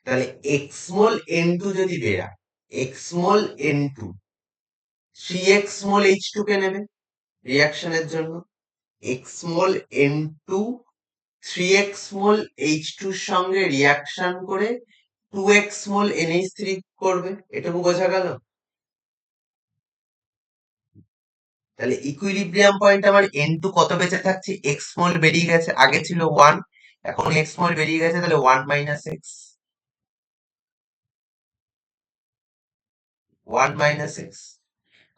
তাহলে x মোল N2 যদি বেরায়, x মোল N2 3x মোল H2 কে নেবে রিয়াকশনের জন্য। x মোল N2 3x মোল H2 এর সঙ্গে রিয়াকশন করে 2x মোল NH3 করবে। এটুকু বোঝা গেল? তাহলে ইকুইলিব্রিয়াম পয়েন্ট আমার N2 কত বেঁচে থাকছে? x মোল বেরিয়ে গেছে, আগে ছিল 1, এখন x মোল বেরিয়ে গেছে, তাহলে 1 মাইনাস এক্স। 1 minus x.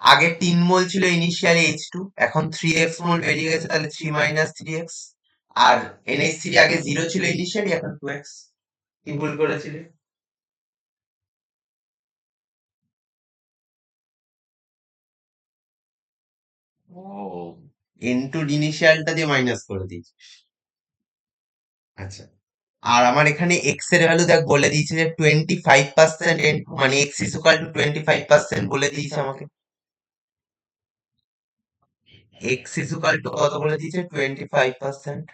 আগে 3 মোল ছিল ইনিশিয়ালি H2, এখন 3x মোল বেরিয়ে গেছে, তাহলে 3 মাইনাস 3x। আর NH3 আগে 0 ছিল ইনিশিয়ালি, এখন 2x। কি ভুল করেছিলে? ও, N2 ইনিশিয়ালটা দিয়ে মাইনাস করে দিয়েছি। আচ্ছা, আর আমার এখানে এক্স এর ভ্যালু দেখ বলে দিয়েছে যে 25%, মানে এক্স ইজ ইকুয়াল টু 25% বলে দিয়েছে আমাকে। এক্স ইজ ইকুয়াল টু কত বলে দিয়েছে? 25%।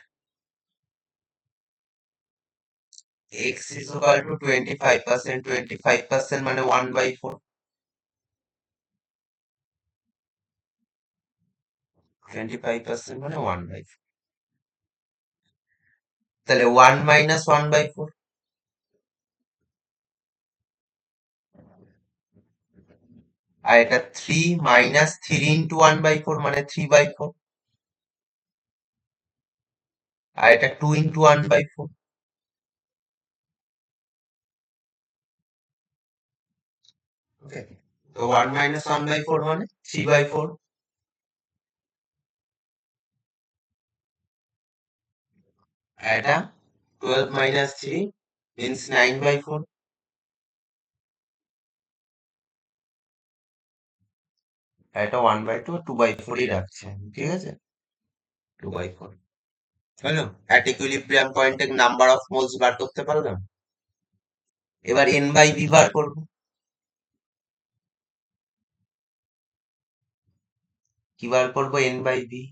এক্স ইজ ইকুয়াল টু 25%, 25% মানে 1/4। 25% মানে 1/4। তাহলে 1 মাইনাস 1/4, আর এটা 3 মাইনাস 3 ইন্টু 1/4 মানে 3/4, আর এটা 2 ইন্টু 1/4। ওকে, তো 1 মাইনাস 1/4 মানে 3/4। আর এটা 12 মাইনাস 3 মিন্স 9/4। আর এটা 1/2, 2/4ই রাখছে, ঠিক আছে? 2/4। হলো, অ্যাট ইকুইলিব্রিয়াম পয়েন্টে নাম্বার অফ মোলস বার করতে পারলাম। এবার এন বাই ভি বার করবো। কি বার করবো? N by V.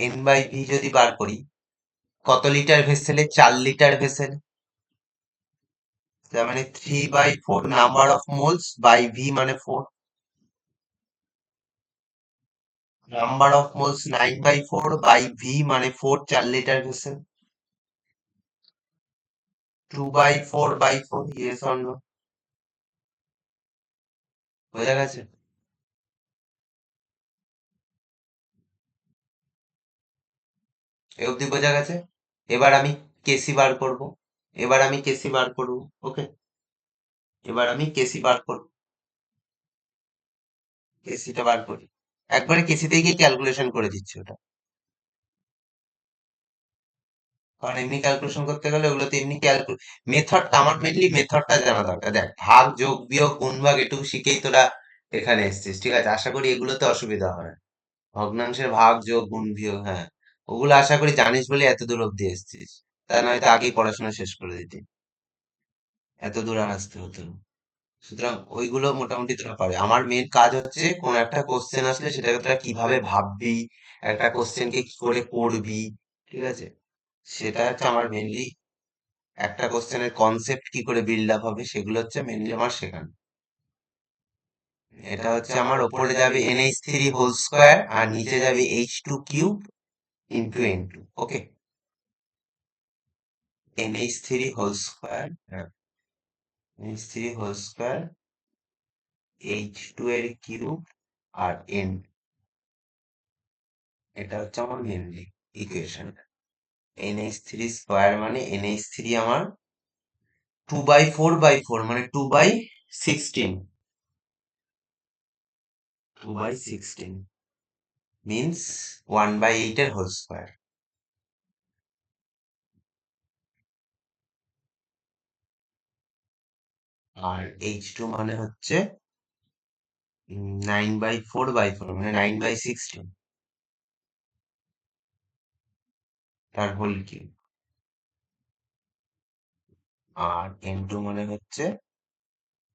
N by V যদি বার করি, কত লিটার ভেসেলে? 4 লিটার ভেসেল, তার মানে 3/4 number of moles by V মানে 4। Number of moles 9/4 by V মানে 4, 4 litre vessel. 2/4/4, yes or no? বোঝা গেছে? এ অবধি বোঝা গেছে? এবার আমি কেসি বার করব। এবার আমি কেসি বার করব। ওকে, এবার আমি কেসি বার করব। কেসিটা বার করি। একবারে কেসিতে গিয়ে ক্যালকুলেশন করে দিচ্ছি ওটা। কারণ এমনি ক্যালকুলেশন করতে গেলে ওগুলোতে এমনি মেথডটা আমার মেনলি মেথডটা জানা দরকার। দেখ, ভাগ যোগ বিয়োগ গুণ ভাগ এটুকু শিখেই তোরা এখানে এসেছিস, ঠিক আছে? আশা করি এগুলোতে অসুবিধা হয় না। ভগ্নাংশের ভাগ যোগ গুণ বিয়োগ, হ্যাঁ, ওগুলো আশা করি জানিস বলে এত দূর অব্দি এসেছিস। তা নয়তো আগেই পড়াশোনা শেষ করে দিতি, এত দূর আর আসতে হতো না। সুতরাং ওইগুলো মোটামুটি তোরা পারে। আমার মেন কাজ হচ্ছে কোন একটা কোশ্চেন আসলে সেটাকে তোরা কিভাবে ভাববি, একটা কোশ্চেনকে কি করে করবি, ঠিক আছে? সেটা হচ্ছে আমার মেনলি, একটা কোশ্চেনের কনসেপ্ট কি করে বিল্ড আপ হবে সেগুলো হচ্ছে মেনলি আমার শেখানো। এটা হচ্ছে আমার ওপরে যাবে NH3 হোল স্কোয়ার আর নিচে যাবে H2 কিউব ইন্টু N2। ওকে, NH3 হোল স্কোয়ার, হ্যাঁ, NH3 হোল স্কোয়ার, H2 এর কিউব আর N, এটা হচ্ছে আমার মেনলি ইকুয়েশন। NH3 স্কোয়ার মানে NH3 আমার 2/4/4 মানে 2/16, 2/16 মিনস 1/8 এর হোল স্কোয়ার। আর H2 মানে হচ্ছে 9/4/4 মানে 9/16 তার হোল কিউব। আর N2 মানে হচ্ছে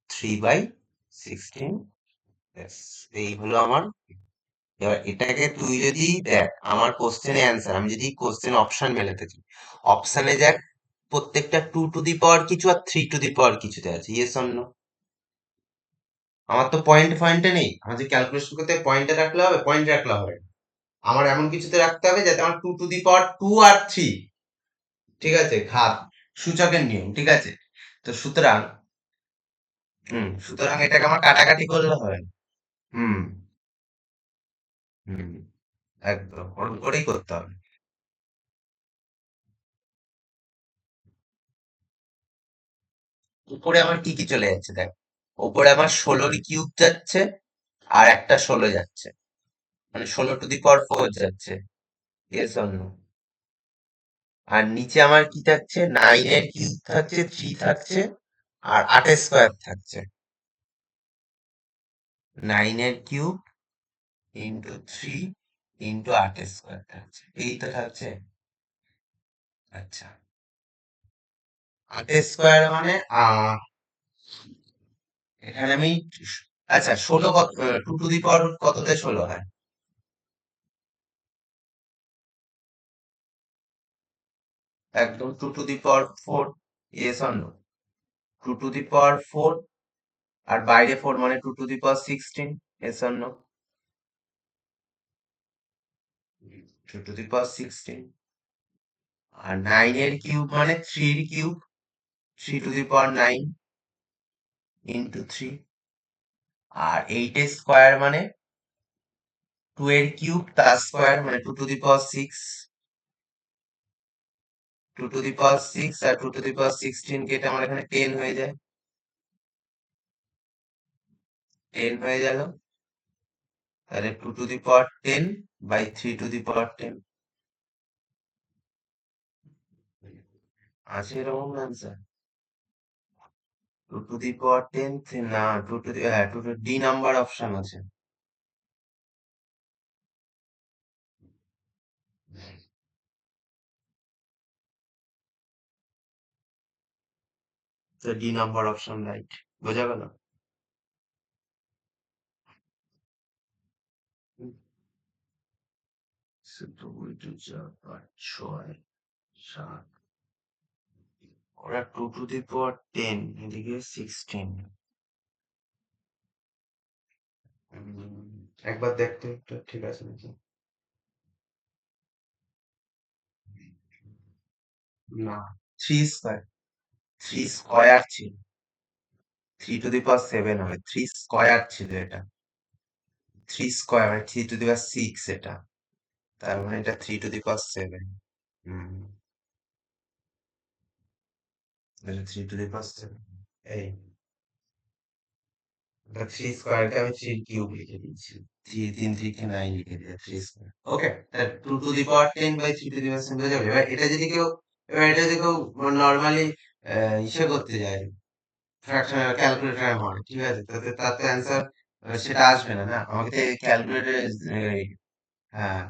3/16। এই হলো আমার। এবার এটাকে তুই যদি দেখ, আমার কোশ্চেনে অ্যান্সার, আমি যদি কোশ্চেন অপশন মেলে থাকি, অপশনে দেখ প্রত্যেকটা 2 টু দি পাওয়ার কিছু আর 3 টু দি পাওয়ার কিছুতে আছে, ইয়েস অর নো? আমার তো পয়েন্ট পয়েন্টে নেই। আমার যে ক্যালকুলেশন করতে পয়েন্টে রাখলে হবে, পয়েন্ট রাখলে হবে না। আমার এমন কিছুতে রাখতে হবে যাতে আমার 2 টু দি পাওয়ার 2 আর 3, ঠিক আছে? ঘাত, সূচকের নিয়ম, ঠিক আছে? তো সুতরাং, সুতরাং এটাকে আমার কাটাকাটি করলে হয়। হুম, হুম, একদম ওরকম করেই করতে হবে। উপরে আমার কি কি চলে যাচ্ছে দেখ, উপরে আমার 16 কিউব যাচ্ছে আর একটা 16 যাচ্ছে, মানে 16 টু দি পাওয়ার 4 যাচ্ছে, ইয়েস অর নো? আর নিচে আমার কি থাকছে, 9 এর কিউব থাকছে, 3 থাকছে আর 8 স্কোয়ার থাকছে। 9 এর কিউব ইন্টু 3 ইন্টু 8 স্কোয়ার থাকছে, এই তো থাকছে। আচ্ছা, 8 স্কোয়ার মানে এখানে আমি, আচ্ছা 16 2 টু দি পাওয়ার কততে 16 হয়? একদম 2 to the power 4, yes or no? 2 to the power 4 আর বাইরে 4 মানে 2 to the power 16, yes or no? 2 to the power 16। আর 9 এর কিউব মানে 3 এর cube, 3 to the power 9 into 3। আর 8 এর স্কোয়ার মানে 2 এর কিউব তার স্কোয়ার মানে 2 to the power 6। 2 to the power 6 আর 2 টু দি পাওয়ার 16 কেটে আমার এখানে 10 হয়ে যায়, 10 হয়ে গেল। তাহলে 2 to the power 10 by 3 to the power 10 আছে এরকম আনসার। 2 টু দি পাওয়ার 10, না, হ্যাঁ, ডি নাম্বার অপশন আছে। তো ডি নাম্বার অপশন রাইট, বোঝা গেল? দুই দুই চার পাঁচ ছয় সাত, ওরা 2 টু দি পাওয়ার 10, এদিকে 16। একবার দেখতে একটু ঠিক আছে নাকি? না, 3 স্কোয়ার, 3 স্কোয়ার ছিল, 3 টু দি পাওয়ার 7 হবে, 3 স্কোয়ার ছিল এটা। 3 স্কোয়ার মানে 3 টু দি পাওয়ার 6 এটা, তার মানে এটা 3 টু দি পাওয়ার 7। হুম, এটা 3 টু দি পাওয়ার 7। এই এটা 3 স্কোয়ারকে আমি 3 কিউব লিখে দিচ্ছি। 3 3 3 কে 9 লিখে দিয়ে 3 square. Okay, 2 to the power 10 by 3 to the power 7 হয়ে যাবে। এবার এটা যদি কেউ নর্মালি ইসে করতে যায়, ফ্র্যাকশনাল ক্যালকুলেটরে হয়, ঠিক আছে, তাতে তার তো অ্যান্সার সেটা আসবে না, না আমাকে তো ক্যালকুলেটরে, হ্যাঁ,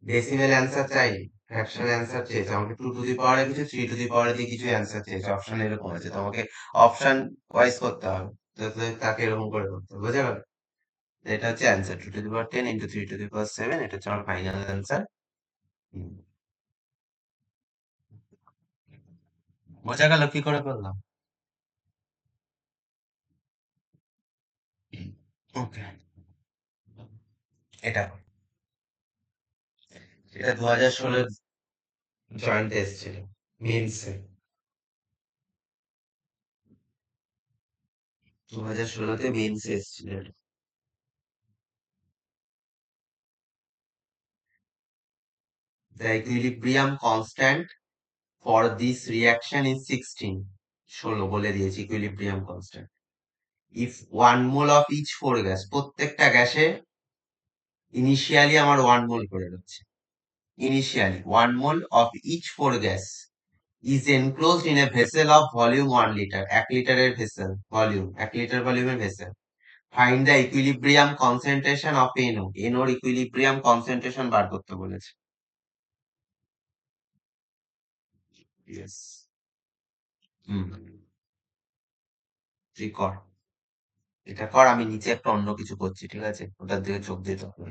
ডেসিমেল অ্যান্সার চাই, ফ্র্যাকশনাল অ্যান্সার চেয়েছে আমাকে, 2 টু দি পাওয়ারে কিছু, 3 টু দি পাওয়ারে দিয়ে কিছু অ্যান্সার চেয়েছে, অপশন এরকম আছে, তো আমাকে অপশন ওয়াইজ করতে হবে, তো তাকে এরকম করে করতে হবে, বুঝে গেল? এটা হচ্ছে answer, 2 to the power 10 into 3 to the power 7, এটা হচ্ছে আমার ফাইনাল অ্যান্সার। বোঝা গেল কি করে করলাম? ওকে, এটা এটা 2016 জয়েন্ট এসেছিল, মেন্সে। 2016-তে মেন্সে এসেছিল এটা। The equilibrium constant for this reaction is 16. 16 বলে দিয়েছি equilibrium constant. If 1 mole of each four gas, প্রত্যেকটা গ্যাসে ইনিশিয়ালি আমার 1 মোল করে রয়েছে। Initially 1 mole of each four gas is enclosed in a vessel of volume 1 liter. 1 লিটারের ভেসেল ভলিউম, 1 লিটার ভলিউমের vessel. Find the equilibrium concentration of NO. NO এর equilibrium concentration বার করতে বলেছে। Yes. হুম, তুই কর। এটা কর, আমি নিচে একটা অন্য কিছু করছি, ঠিক আছে, ওটার দিকে চোখ দিয়ে থাকবে।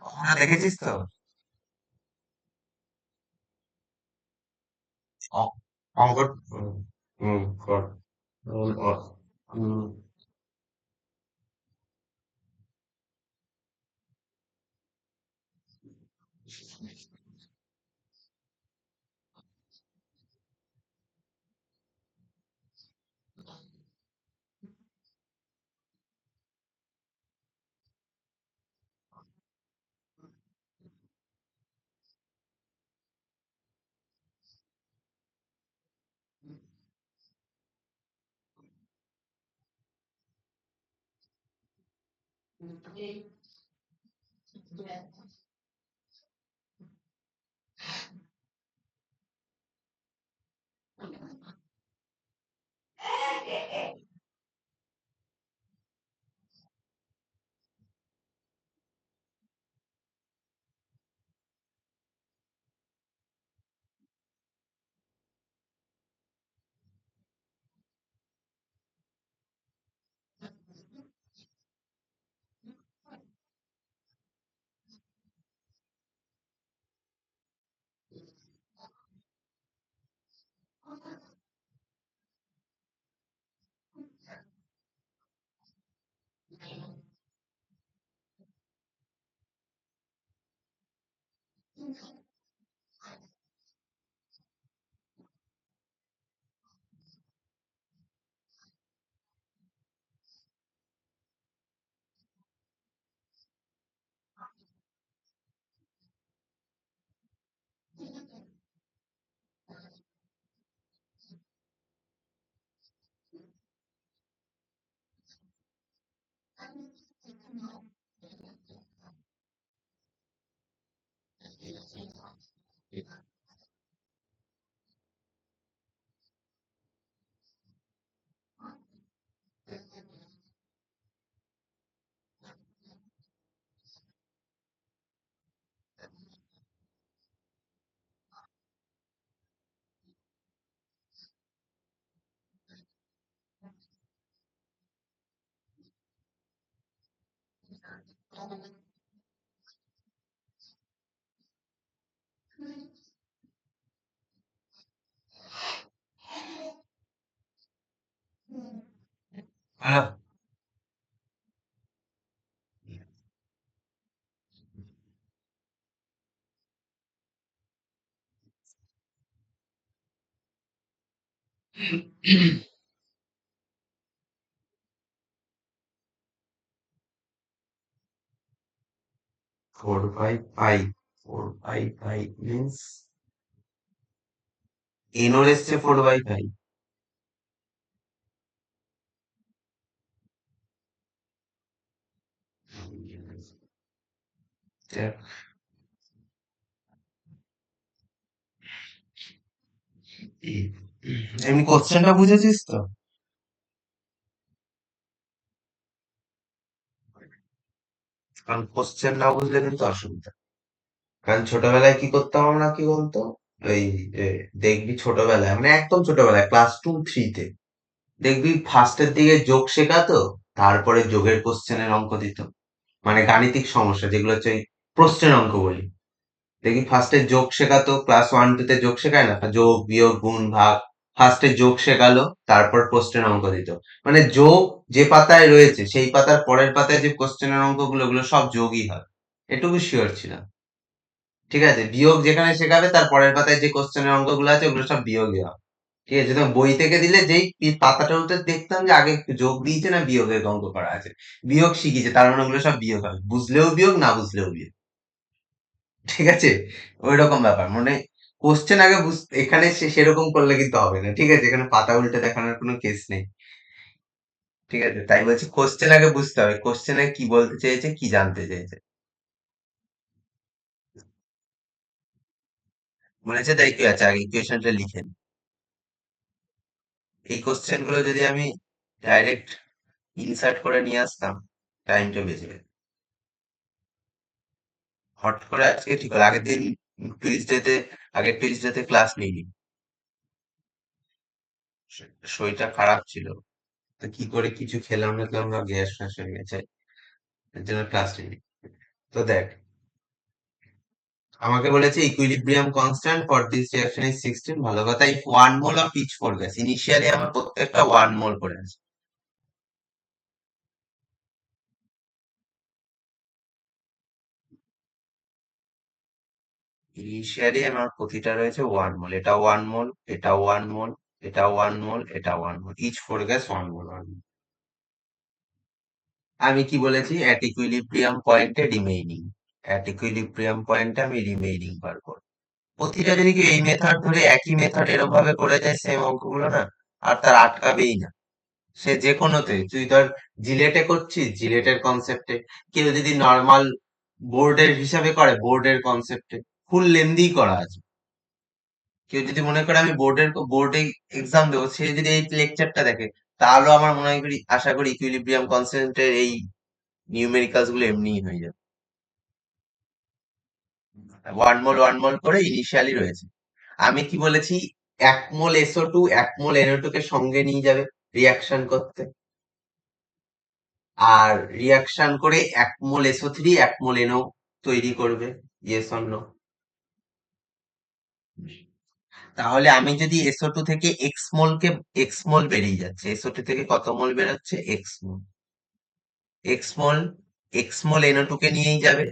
ওটা দেখেছিস তো? অ- অঙ্ক, হুম, হুম, কর। হুম, 4/5 মিন্স এনোর এসছে 4/5। এমনি কোশ্চেনটা বুঝেছিস তো? কারণ কোশ্চেন না বুঝলে কিন্তু অসুবিধা। কারণ ছোটবেলায় কি করতাম আমরা, কি বলতো, ওই যে দেখবি ছোটবেলায় মানে একদম ছোটবেলায় ক্লাস 2-3 তে দেখবি ফার্স্টের দিকে যোগ শেখাতো, তারপরে যোগের কোশ্চেনের অঙ্ক দিত। মানে গাণিতিক সমস্যা যেগুলো হচ্ছে ওই প্রশ্নের অঙ্ক বলি। দেখি ফার্স্টে যোগ শেখাতো, ক্লাস 1-2 তে যোগ শেখায় না, যোগ বিয়োগ গুণ ভাগ। ফার্স্টে যোগ শেখালো, তারপর প্রশ্নের অঙ্ক দিত। মানে যোগ যে পাতায় রয়েছে সেই পাতার পরের পাতায় যে কোশ্চেনের অঙ্কগুলো, ওগুলো সব যোগই হয়। এটুকু শিওর ছিলাম। ঠিক আছে, বিয়োগ যেখানে শেখাবে তার পরের পাতায় যে কোশ্চেনের অঙ্কগুলো আছে ওগুলো সব বিয়োগই হয়। ঠিক আছে, যেমন বই থেকে দিলে যেই পাতাটা উল্টে দেখতাম যে আগে যোগ দিয়েছে না বিয়োগের অঙ্ক করা আছে, বিয়োগ শিখিয়েছে, তার মানে ওগুলো সব বিয়োগ হবে, বুঝলেও বিয়োগ না বুঝলেও বিয়োগ। ঠিক আছে, ওই রকম ব্যাপার মানে কোশ্চেন আগে এখানে সেরকম করলে কিন্তু হবে না। ঠিক আছে, এখানে পাতা উল্টে দেখানোর কোনো কেস নেই। ঠিক আছে, তাই বলছি কোশ্চেন আগে বুঝতে হবে, কোশ্চেনে কি বলতে চেয়েছে, কি জানতে চেয়েছে। বলেছে তাই কি আছে, আগে ইকুয়েশনটা লিখে নি। এই কোশ্চেন গুলো যদি আমি ডাইরেক্ট ইনসার্ট করে নিয়ে আসতাম, টাইমটা বেঁচে যেত। হট করে আজকে ঠিক হলো, আগের দিন টুইসডেতে, আগের টুইসডেতে ক্লাস নিইনি। শরীরটা খারাপ ছিল, তো কি করে কিছু খেলাম না, তো আমরা গ্যাস ফ্যাস হয়ে গেছে, এর জন্য ক্লাস নিইনি। তো দেখ, আমাকে বলেছে equilibrium constant for this reaction is 16। ভালো কথা, এই 1 mole of each for gas, initially আমার প্রত্যেকটা 1 মোল করে আছে। ইনিশিয়ালি আমার প্রতিটা রয়েছে 1 মোল, এটা 1 মোল, এটা 1 মোল, এটা 1 মোল, এটা 1 মোল, ইচ ফর গ্যাস 1 মোল। আমি কি বলেছি, অ্যাট ইকুইলিব্রিয়াম পয়েন্টে রিমেইনিং, অ্যাট ইকুইলিব্রিয়াম পয়েন্টে আমি রিমেইনিং বার করব। প্রতিটা যদি কেউ এই মেথড ধরে একই মেথড এরকম ভাবে করে যায় সেম অঙ্কগুলো না, আর তার আটকাবেই না। সে যে কোনোতে, তুই ধর জিলেটে করছিস, জিলেটের কনসেপ্টে, কেউ যদি নর্মাল বোর্ডের হিসাবে করে বোর্ডের কনসেপ্টে, ফুল লেন্দি করা আছে। কেউ যদি মনে করে আমি বোর্ডে এক্সাম দেবো, সে যদি এই লেকচারটা দেখে, তাহলেও আমার মনে হয় করি, আশা করি ইকুইলিব্রিয়াম কনসেপ্টের এই নিউমেরিক্যালস গুলো এমনিই হয়ে যাবে। 1 মোল 1 মোল করে ইনিশিয়ালি রয়েছে। আমি কি বলেছি, 1 মোল SO2 1 মোল NO2 কে সঙ্গে নিয়ে যাবে রিয়াকশন করতে, আর রিয়াকশন করে 1 মোল SO3 1 মোল NO তৈরি করবে। Yes or no? তাহলে আমি যদি SO2 থেকে এক্স মোল বেরিয়ে যাচ্ছে, SO2 থেকে কত মোল বেরোচ্ছে, এক্স মোল। এক্স মোল NO2 কে নিয়েই যাবে,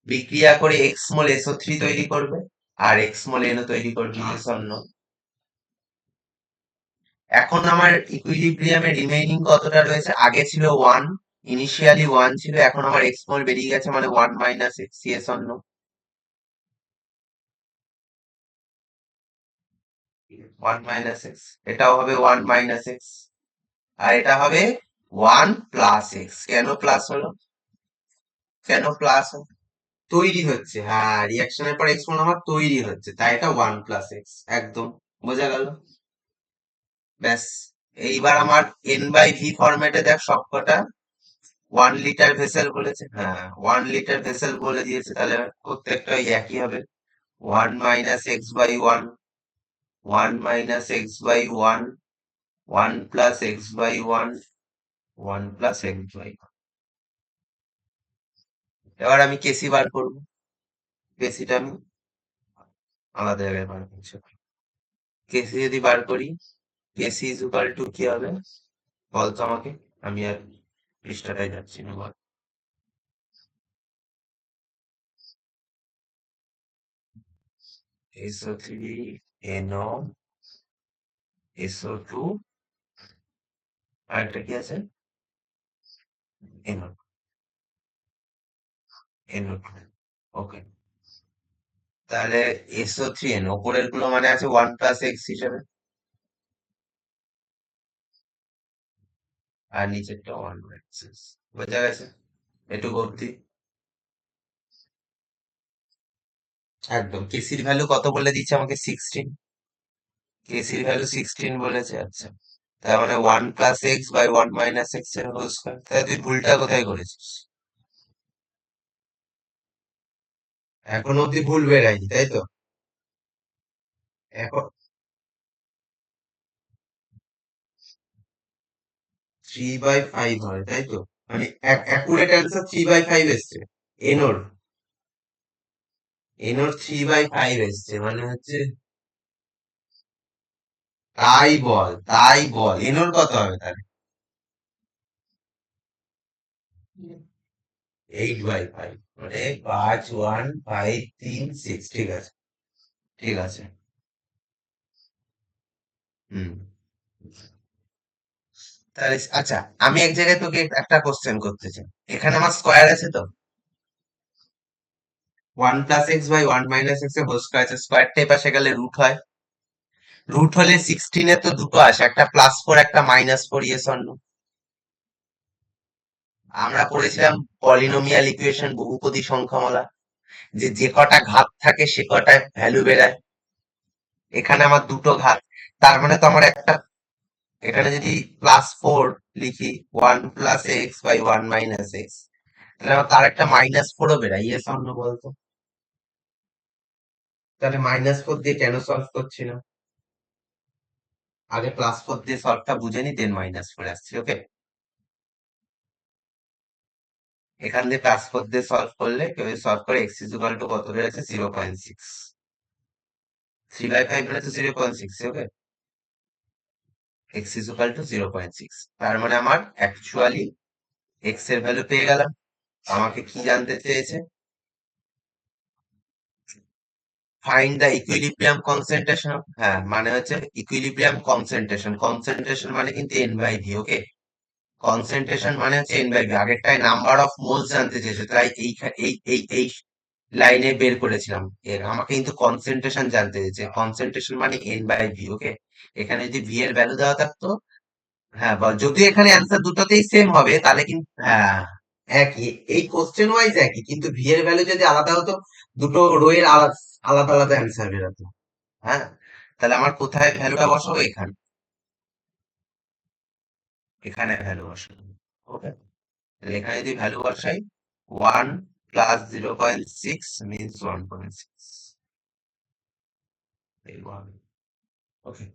বিক্রিয়া করে এক্স মোল SO3 তৈরি করবে, আর এক্স মোল NO তৈরি করবে। Yes or no? এখন আমার ইকুইলিব্রিয়ামে রিমেইনিং কতটা রয়েছে, আগে ছিল 1, ইনিশিয়ালি 1 ছিল, এখন আমার এক্স মোল বেরিয়ে গেছে, মানে 1 - x। Yes or no? 1 - x, এটাও হবে 1 - x, আর এটা হবে 1 + x। কেন প্লাস হলো, কেন প্লাস হলো? তৈরি হচ্ছে, হ্যাঁ, রিয়াকশনের পর এক্স মোল আমার তৈরি হচ্ছে, তাই এটা 1 + x। একদম বোঝা গেল। ব্যাস, এইবার আমার N/V ফরম্যাটে দেখ সবকটা। 1 লিটার ভেসেল বলেছে, হ্যাঁ 1 লিটার ভেসেল বলে দিয়েছে, তাহলে প্রত্যেকটা ওই একই হবে। 1 - x/1, 1 - x/1, 1 + x/1, 1 + x/1। এবার আমি কেসি বার করবো। কেসিটা আমি আলাদা জায়গায় বার করছি। কেসি যদি বার করি, কেসি ইজ ইকুয়াল টু কি হবে বলতো আমাকে? আমি আর পৃষ্ঠাটাই যাচ্ছি না, বল। SO3 NO SO2 আর একটা কি আছে? NO NO2। ওকে, তাহলে SO3 N ওপরের গুলো মানে আছে 1 + X হিসেবে, আর নিচেরটা 1/6। বোঝা গেছে? এটুকু অব্দি একদম। কেসির ভ্যালু কত বলে দিচ্ছে আমাকে? 16। কেসির ভ্যালু 16 বলেছে, আচ্ছা। তার মানে 1 + X/1 - X এর হোল স্কয়ার। তাহলে তুই ভুলটা কোথায় করেছিস? এখন অব্দি ভুল বেরায়নি, তাই তো? এখন 3/5 হয়, তাই তো? মানে অ্যাকুরেট অ্যান্সার 3/5 এসছে। এনোর এনোর 3/5 এসছে, মানে হচ্ছে। তাই বল এনোর কত হবে তাহলে? 8/5, মানে 5, 1, 5, 3, 6। ঠিক আছে, ঠিক আছে। হুম। তাহলে আচ্ছা, আমি এক জায়গায় তোকে একটা কোশ্চেন করতে চাই। এখানে আমার স্কোয়ার আছে তো, 1 + X/1 - X এর হোল স্কোয়ার আছে, স্কোয়ারটা এপাশে গেলে রুট হয়। রুট হলে 16 তো দুটো আসে, একটা +4 একটা -4, ইয়েস অর নো? আমরা পড়েছিলাম পলিনোমিয়াল ইকুয়েশন, বহুপদী সংখ্যামালা, যে যে কটা ঘাত থাকে সে কটায় ভ্যালু বেড়ায়। এখানে আমার দুটো ঘাত, তার মানে তো আমার একটা, এখানে যদি +4 লিখি, 1 + X/1 - X, তাহলে আমার তার একটা -4ও বেড়ায়, ইয়েস অর নো বলতো? তাহলে -4 দিয়ে কেন সলভ করছি না? আগে +4 দিয়ে সলভটা বুঝে নি, দেন -4 আসছি, ওকে? এখান দিয়ে +4 দিয়ে সলভ করলে, কেউ সলভ করে এক্স ইজ ইকুয়াল টু কত বেড়েছে? 0.6। 3/5 বেড়েছে 0.6, ওকে? এক্স ইজ ইকুয়াল টু 0.6, তার মানে আমার অ্যাকচুয়ালি এক্স এর ভ্যালু পেয়ে গেলাম। আমাকে কি জানতে চেয়েছে? Find the equilibrium concentration. হ্যাঁ, মানে হচ্ছে ইকুইলিব্রিয়াম কনসেন্ট্রেশন। কনসেন্ট্রেশন মানে কিন্তু N/V, ওকে? কনসেন্ট্রেশন মানে হচ্ছে N/V। আগেরটাই নাম্বার অফ মোলস জানতে চেয়েছে, তাই এই লাইনে বের করেছিলাম। আমাকে কিন্তু কনসেন্ট্রেশন জানতে চেয়েছে, কনসেন্ট্রেশন মানে N/V, ওকে? এখানে যদি ভি এর ভ্যালু দেওয়া থাকতো, হ্যাঁ, বা যদি এখানে অ্যান্সার দুটোতেই সেম হবে তাহলে কিন্তু, হ্যাঁ, একই। এই কোশ্চেন ওয়াইজ একই, কিন্তু ভি এর ভ্যালু যদি আলাদা হতো, দুটো রো এর আলাদা আলাদা আলাদা অ্যান্সার বেরোতো। হ্যাঁ, তাহলে আমার কোথায় ভ্যালুটা বসাবো? এখানে, এখানে ভ্যালু বসাবো, ওকে? এখানে যদি ভ্যালু বসাই, 1 + 0.6 মিনস 1.6, এই 1, ওকে?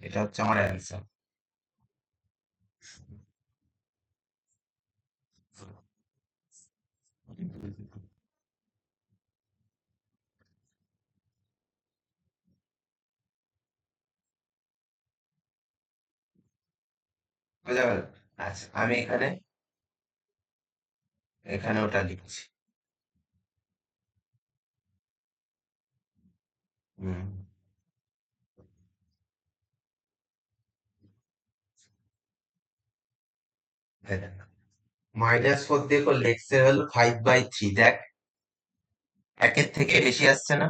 এটা হচ্ছে আমার অ্যান্সার। বুঝা গেল? আচ্ছা, আমি এখানে এখানে ওটা লিখছি। হুম। -4 দিয়ে করলে এক্স এর ভ্যালু 5/3, দেখ একের থেকে বেশি আসছে না?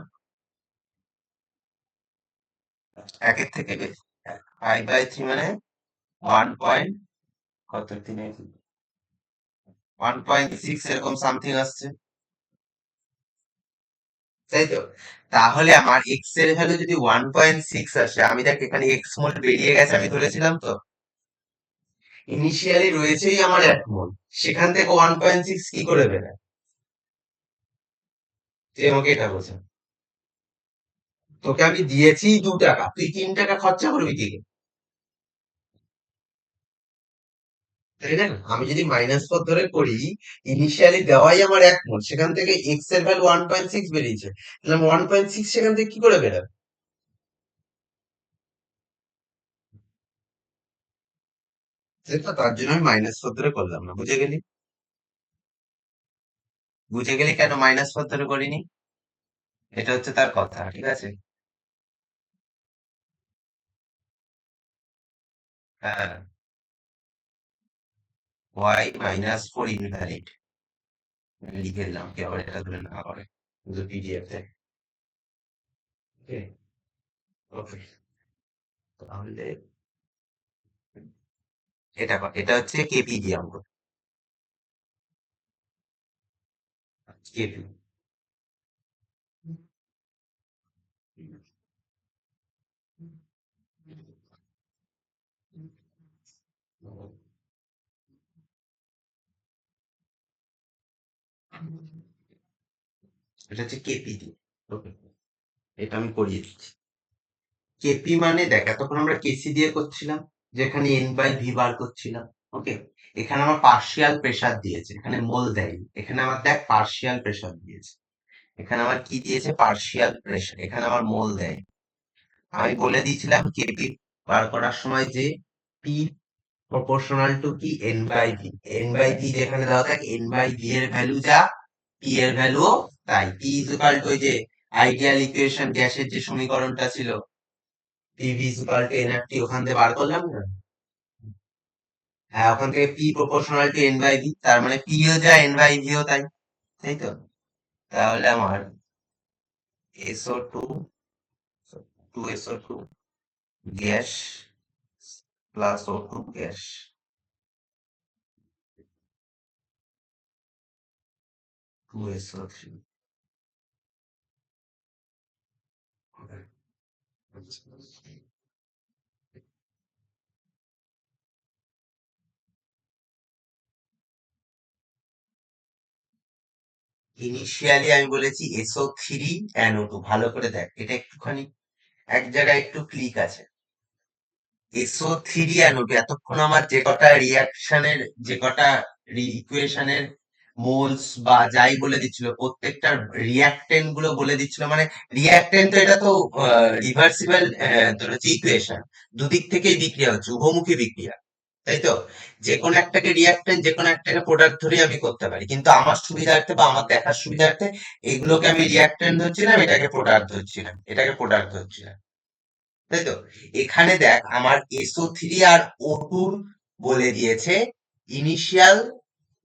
একের থেকে বেশি, 5/3 মানে 1 পয়েন্ট কত, 1.6 এরকম সামথিং আসছে, তাই তো? তাহলে আমার এক্স এর ভ্যালু যদি 1.6 আসে, আমি দেখ এখানে এক্স মোল বেরিয়ে গেছে, আমি ধরেছিলাম তো ইনিশিয়ালি রয়েছেই আমার 1 মোল, সেখান থেকে 1.6 কি করে বেরোয়? তুই আমাকে এটা বোঝা। তোকে আমি দিয়েছি 2 টাকা, তুই 3 টাকা খরচা করবি কি? তাই না? আমি যদি মাইনাস পথ ধরে করি, ইনিশিয়ালি দেওয়াই আমার 1 মোল, সেখান থেকে এক্স এর ভ্যালু 1.6 বেরিয়েছে, তাহলে 1.6 সেখান থেকে কি করে বেরোবে? সেটা তার জন্য আমি মাইনাস পথ ধরে করলাম না, বুঝে গেলি? বুঝে গেলি কেন মাইনাস পথ ধরে করিনি? এটা হচ্ছে তার কথা, ঠিক আছে? হ্যাঁ, y-4 ইনভ্যালিড লিখে দিলাম, কি আবার এটা ধরে না করে শুধু পিডিএফ তে। ওকে, ওকে, তাহলে এটা হচ্ছে কেপি দিয়ে আমরা, কেপি। এটা হচ্ছে কেপি দিয়ে। ওকে, এটা আমি করিয়ে দিচ্ছি। কেপি মানে দেখ, এতক্ষণ আমরা কেসি দিয়ে করছিলাম, যেখানে এন বাই ভি বার করছিলাম। ওকে, এখানে আমার পার্শিয়াল প্রেসার দিয়েছে, এখানে মোল দেয়নি, এখানে আমার দেখ পার্শিয়াল প্রেসার দিয়েছে। এখানে আমার কি দিয়েছে? পার্শিয়াল প্রেসার, এখানে আমার মোল দেয়। আমি বলে দিয়েছিলাম কেপি বার করার সময় যে পি প্রপোর্শনাল টু কি N by V, N by V যেখানে দেওয়া থাকে, এন বাই ভি এর ভ্যালু যা, পি এর ভ্যালু তাই। পি ইকুয়াল টু ওই যে আইডিয়াল ইকুয়েশন গ্যাসের যে সমীকরণটা ছিল, পিভি ইকুয়াল টু এনআরটি, ওখান থেকে বার করলাম না? হ্যাঁ, ওখান থেকে P proportional to N by V, তার মানে পিও যা এন বাই ভিও তাই, তাই তো? তাহলে আমার SO two SO two gas plus O two gas, two SO three. Initially আমি বলেছি এসও থ্রি এনও টু, ভালো করে দেখ, এটা একটুখানি এক জায়গায় একটু ক্লিক আছে। এসও থ্রি অ্যানোড, এতক্ষণ আমার যে কটা রিয়াকশনের, যে কটা ইকুয়েশনের মোলস বা যাই বলে দিচ্ছিল, প্রত্যেকটার রিয়াক্টেন্ট গুলো বলে দিচ্ছিল, মানে রিয়াক্টেন্ট তো এটা তো রিভার্সিবল, তোর হচ্ছে ইকুয়েশন, দুদিক থেকেই বিক্রিয়া হচ্ছে, উভমুখী বিক্রিয়া, তাই তো? যে কোনো একটাকে রিয়াক্টেন্ট, যে কোনো একটাকে প্রোডাক্ট ধরে আমি করতে পারি, কিন্তু আমার সুবিধার্থে বা আমার দেখার সুবিধার্থে এগুলোকে আমি রিয়াক্টেন্ট ধরছিলাম, এটাকে প্রোডাক্ট ধরছিলাম, এটাকে প্রোডাক্ট ধরছিলাম, তাই তো? এখানে দেখ আমার এসও থ্রি আর ও টুর বলে দিয়েছে ইনিশিয়াল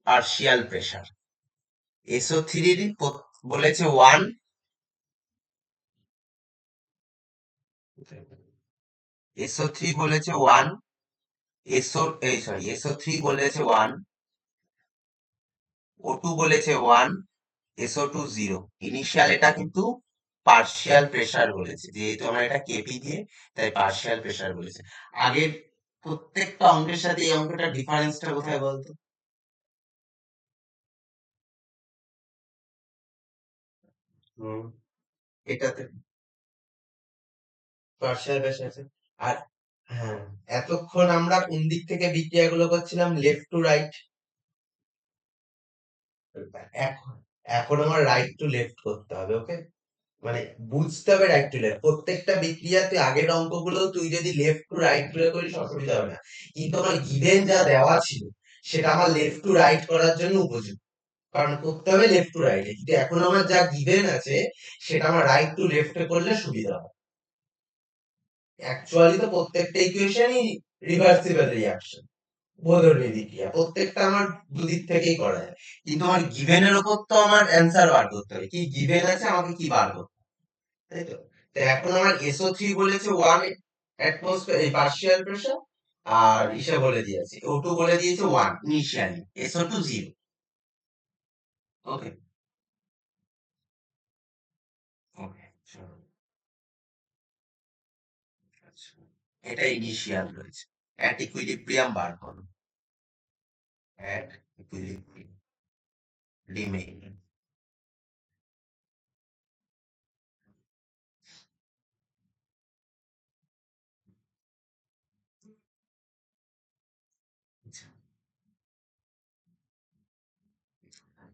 পার্শিয়াল প্রেসার। এসও থ্রির বলেছে 1, এসও থ্রি বলেছে 1, এসও এই সরি এসও থ্রি বলেছে 1, ও টু বলেছে 1, এসও টু 0। ইনিশিয়াল এটা কিন্তু পার্শিয়াল প্রেসার বলেছে, যেহেতু আমরা এটা কেপি দিয়ে, তাই পার্শিয়াল প্রেসার বলেছে। আগের প্রত্যেকটা অঙ্কের সাথে এই অঙ্কটা ডিফারেন্সটা কোথায় বলতো? হুম, এটাতে পার্শিয়াল প্রেসার আছে। আর হ্যাঁ, এতক্ষণ আমরা কোন দিক থেকে বিক্রিয়া গুলো করছিলাম? Left to right. এখন এখন আমার রাইট টু লেফট করতে হবে, ওকে? মানে বুঝতে হবে রাইট টু লেফট, প্রত্যেকটা বিক্রিয়া তুই আগের অঙ্কগুলো তুই যদি লেফট টু রাইট করে করিস অসুবিধা হবে না, কিন্তু আমার গিভেন যা দেওয়া ছিল সেটা আমার লেফট টু রাইট করার জন্য উপযুক্ত, কারণ করতে হবে লেফট টু রাইটে, কিন্তু এখন আমার যা গিভেন আছে সেটা আমার রাইট টু লেফটে করলে সুবিধা হবে। অ্যাকচুয়ালি তো প্রত্যেকটা ইকুয়েশনই রিভার্সিবল রিঅ্যাকশন, বোধনের বিক্রিয়া, প্রত্যেকটা আমার দুদিক থেকেই করা যায়, কিন্তু আমার গিভেনের উপর তো আমার অ্যান্সার বার করতে হবে, কি গিভেন আছে আমাকে কি বার করতে হবে, তাই তো? তো এখন আমার এসও থ্রি বলেছে 1 অ্যাটমসফিয়ার এই পার্শিয়াল প্রেসার, আর ইসে বলে দিয়েছে ও টু বলে দিয়েছে 1 ইনিশিয়ালি, এসও টু 0। ওকে, ওকে, চলো, আচ্ছা, এটা ইনিশিয়াল রয়েছে, অ্যাট ইকুইলিব্রিয়াম বার করো, অ্যাট ইকুইলিব্রিয়াম রিমেইন।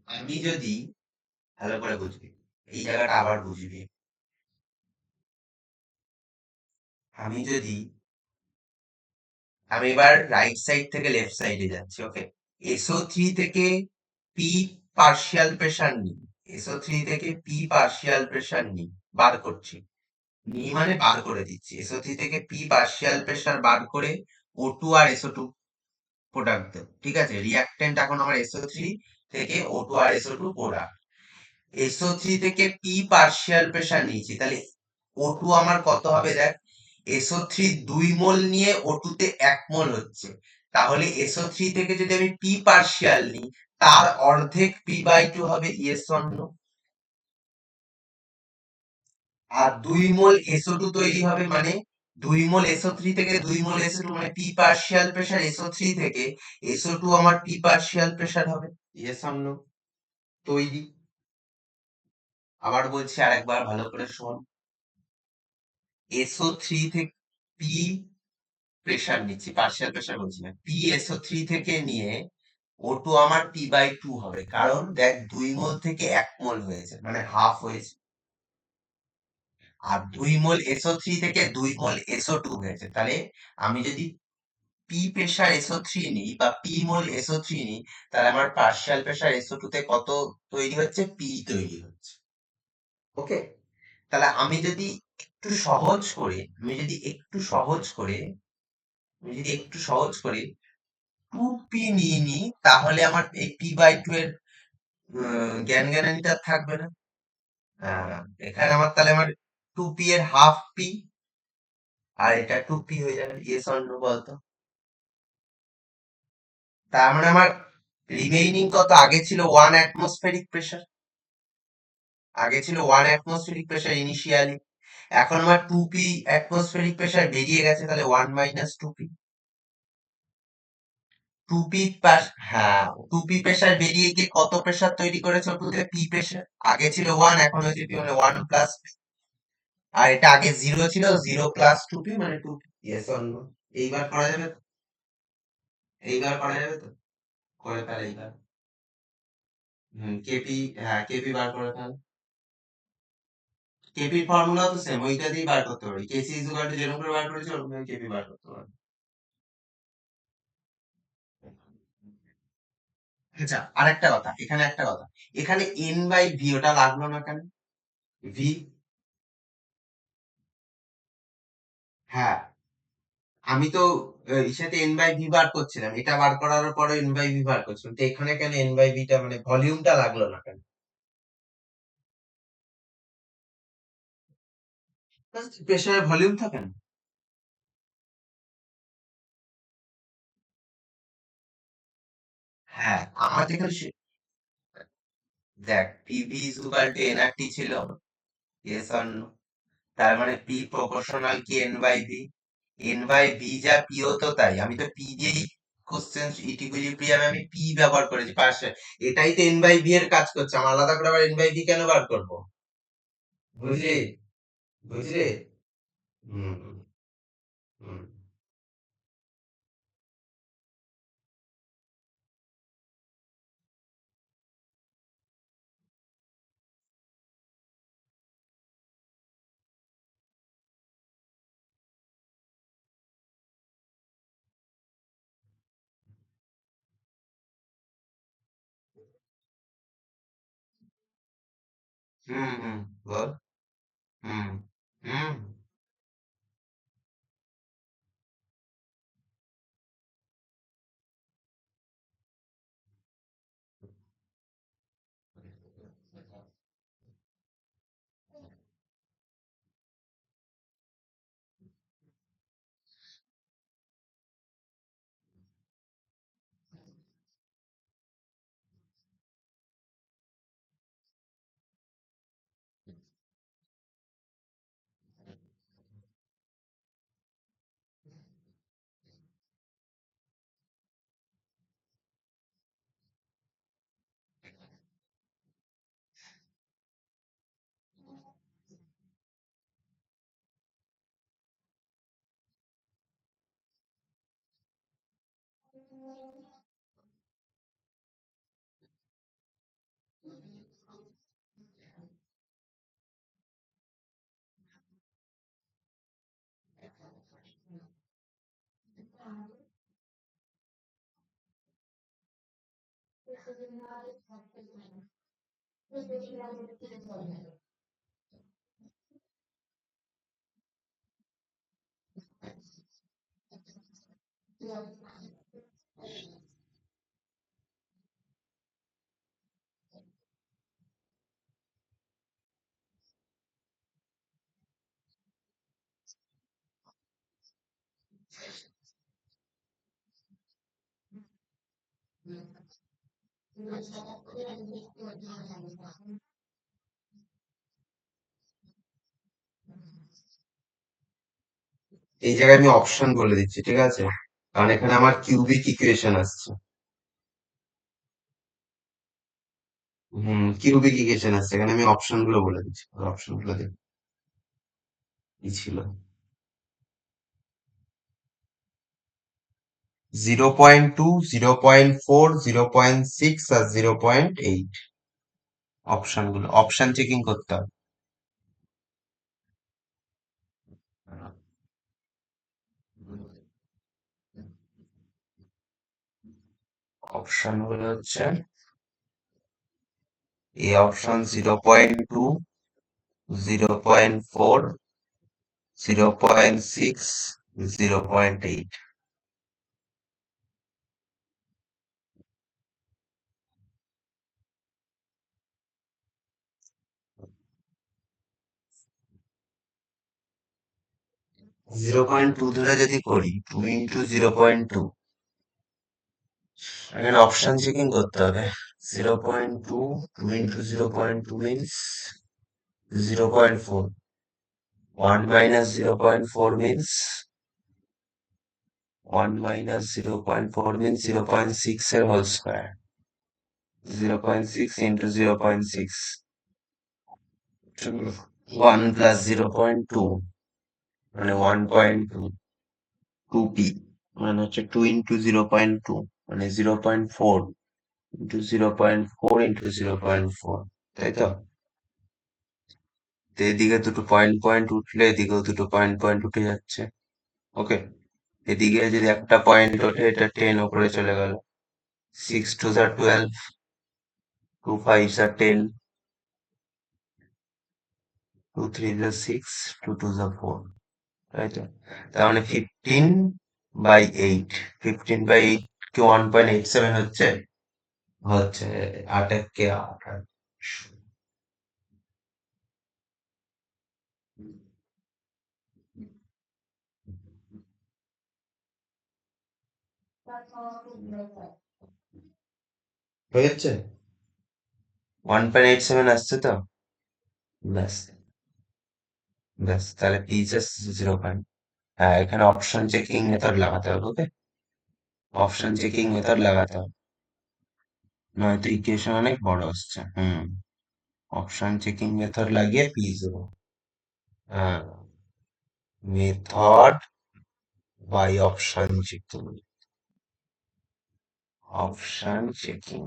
আমি যদি ভালো করে বুঝবি, এই জায়গাটা আবার বুঝবি, আমি যদি আমি এবার রাইট সাইড থেকে লেফট সাইডে যাচ্ছি, ওকে। SO3 থেকে পি পার্শিয়াল প্রেসার নিই, SO3 থেকে পি পার্শিয়াল প্রেসার নিই, বার করছি, নি মানে বার করে দিচ্ছি। SO3 থেকে পি পার্শিয়াল প্রেসার বার করে O2 আর SO2 প্রোডাক্ট দেব, ঠিক আছে। রিয়াক্টেন্ট এখন আমার SO3 থেকে O2 আর SO2 প্রোডাক্ট। SO3 থেকে পি পার্শিয়াল প্রেসার নিয়েছি, তাহলে O2 আমার কত হবে দেখ। SO3 2 মোল নিয়ে O2 তে 1 মোল হচ্ছে, তাহলে SO3 থেকে যদি আমি পি পার্শিয়াল নিই, তার অর্ধেক P/2 হবে, ইয়েস অর নো। আর 2 মোল SO2 তৈরি হবে, মানে 2 মোল SO3 থেকে 2 মোল SO2 মানে পি পার্শিয়াল প্রেসার SO3 থেকে SO2 আমার পি পার্শিয়াল প্রেসার হবে, ইয়েস অর নো। তৈরি। আবার বলছি, আরেকবার ভালো করে শোন। SO3 থেকে পি প্রেসার নিচ্ছি, পার্শিয়াল প্রেসার বলছি না, PSO3 থেকে নিয়ে O2 আমার P/2 হবে, কারণ দেখ 2 মোল থেকে 1 মোল হয়েছে, মানে হাফ হয়েছে। আর 2 মোল SO3 থেকে 2 মোল SO2 হয়েছে, তাহলে আমি যদি পি প্রেসার SO3 নিই বা পি মোল SO3 নিই, তাহলে আমার পার্শিয়াল প্রেসার SO2 তে কত তৈরি হচ্ছে, পি তৈরি হচ্ছে, ওকে। তাহলে আমি যদি একটু সহজ করি 2p নিয়ে নিই, তাহলে আমার এই P/2 এর জ্ঞান জ্ঞানানিটা আর থাকবে না। এখানে আমার 2p এর হাফ পি, আর এটা 2p হয়ে যাবে, ইয়েস অর নো বলতো। তার মানে আমার রিমেইনিং কত, আগে ছিল 1 অ্যাটমসফেরিক প্রেসার, ইনিশিয়ালি। এখন আমার 2p অ্যাটমসফেরিক প্রেসার বেরিয়ে গেছে, তাহলে 1 - 2p। 2p পাস, হ্যাঁ, 2p প্রেসার বেরিয়ে গিয়ে কত প্রেসার তৈরি করেছে ওটুতে, পি প্রেসার। আগে ছিল 1, এখন হয়েছে পি, মানে 1 + আর এটা আগে 0 ছিল, 0 + 2p মানে 2p, ইয়েস অর নো। এইবার করা যাবে তো? এইবার করা যাবে তো? করে ফেল এইবার। কেপি, হ্যাঁ কেপি বার করে ফেল। কেপির ফর্মুলা তো সেম, ওইটা দিয়ে বার করতে পারি। কেসি ইজ ইকুয়াল টু যেরকম করে বার করেছি ওরকম করে কেপি বার করতে পারি। আচ্ছা, আরেকটা কথা, এখানে N/V ওটা লাগলো না কেন? ভি, হ্যাঁ, আমি তো ইসাতে N/V বার করছিলাম, এটা বার করার পরে N/V বার করছিলাম, তো এখানে কেন N/V টা মানে ভলিউমটা লাগলো না কেন? প্রেসারের ভলিউম থাকে না। হ্যাঁ, আমার যেখানে দেখ, PV is equal two nRT ছিল, ইয়েস অর নো। তার মানে পি প্রপোর্শনাল কি N/V, N/V যা পিও তো তাই, আমি তো পি দিয়েই কোশ্চেন ইকুইলিব্রিয়ামে আমি পি ব্যবহার করেছি পাশে, এটাই তো N/V এর কাজ করছে, আমি আলাদা করে আবার N/V কেন বার করবো? বুঝলি? বুঝলি? হুম, হুম, হুম, হুম, বল। হুম, হুম, এই জায়গায় আমি অপশন বলে দিচ্ছি, ঠিক আছে? কারণ এখানে আমার কিউবিক ইকুয়েশন আসছে। কিউবিক ইকুয়েশন আসছে, এখানে আমি অপশন গুলো বলে দিচ্ছি, অপশন গুলো দেখ কি ছিল। 0.2, 0.4, 0.6 আর 0.8 অপশন গুলো, অপশন চেকিং করতে হবে। অপশন গুলো হচ্ছে এ অপশন 0.2, 0.4, 0.6, 0.8। 0.2 ধরে যদি করি, 2 × 0.2, এখানে অপশন চেকিং করতে হবে। 0.2, 2 × 0.2 means 0.4, 1 minus 0.4 means 1 minus 0.4 means 0.6 এর হোল স্কয়ার, 0.6 into 0.6, 1 plus 0.2 মানে 1.2, 2p মানে হচ্ছে 2 into 0.2 মানে 0.4 into 0.4 into 0.4, তাই তো? তো এদিকে দুটো পয়েন্ট পয়েন্ট উঠলে এদিকেও দুটো পয়েন্ট পয়েন্ট উঠে যাচ্ছে। ওকে, এদিকে যদি একটা পয়েন্ট ওঠে, এটা 10 উপরে চলে গেল। 6 2 are 12, 2 5 are 10, 2 3 are 6, 2 2 are 4, তাই তো? তার মানে 15/8, 15/8 কি 1.87 হচ্ছে? হচ্ছে 8 কে 8। হয়ে যাচ্ছে, 1.87 আসছে তো? ব্যাস, ব্যাস, তাহলে পিএইচএস 0 হ্যাঁ, এখানে অপশন চেকিং মেথড লাগাতে হবে। ওকে, অপশন চেকিং মেথড লাগাতে হবে, নয়তো ইকুয়েশন অনেক বড় আসছে। অপশন চেকিং মেথড লাগিয়ে পিস দেবো। হ্যাঁ, method by option checking, option checking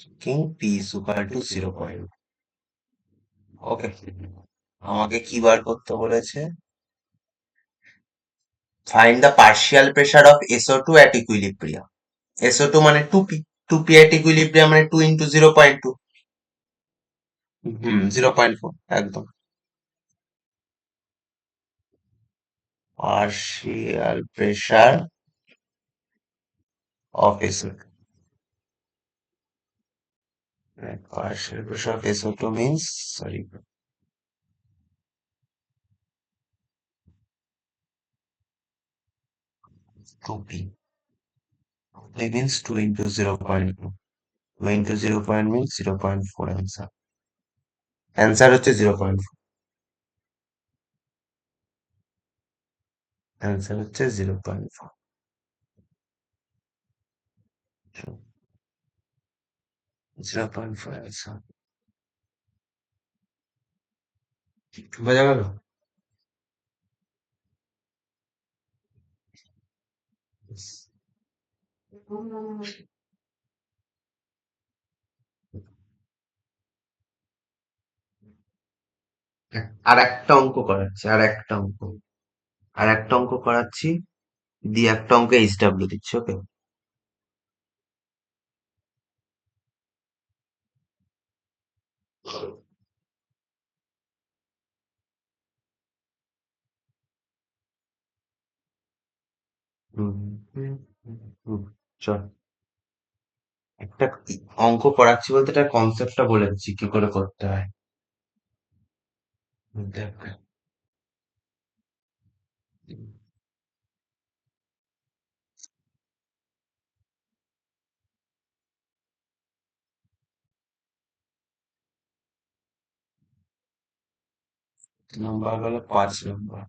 checking P is equal to 0. Okay, আমাকে কি বার করতে বলেছে? Find the partial pressure of SO2 at equilibrium. SO2 মানে 2p, 2p at equilibrium মানে 2 into 0.2, 0.4 একদম। Partial pressure of SO2, partial pressure of SO2 means, sorry, 2p. 2p means 2 into 0.2. 2 into 0. Means 0.4 answer. Answer হচ্ছে 0.4. Answer হচ্ছে 0.4. 0.4 answer. বোঝা গেল? আর একটা অঙ্ক করাচ্ছি, আর একটা অঙ্ক করাচ্ছি। দিয়ে একটা অঙ্ক HW দিচ্ছি, ওকে। চল, একটা অঙ্ক করাচ্ছি বলতে একটা কনসেপ্টটা বলে দিচ্ছি কি করে করতে হয়। দেখ, নাম্বার হলো 5 নম্বর।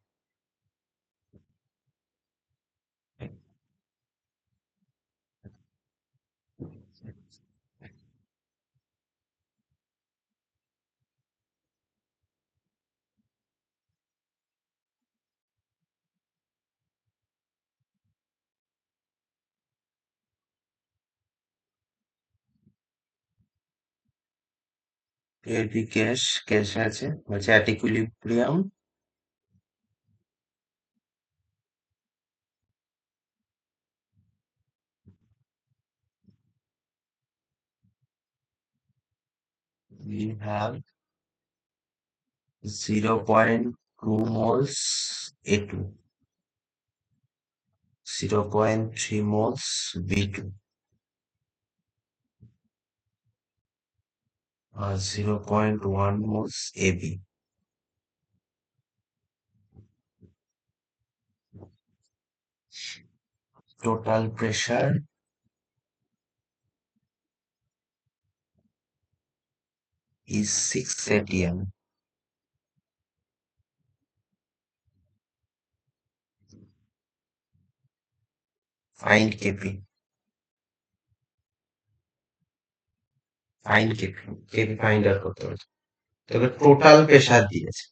এটি ক্যাশ, ক্যাশ আছে, বলছে at equilibrium we have 0.2 moles A2, 0.3 moles B2, আর 0.1 moles AB. Total pressure is 6 atm. Find Kp. Find Kp. Kp find out করতে হবে। তবে টোটাল প্রেসার দিয়েছে।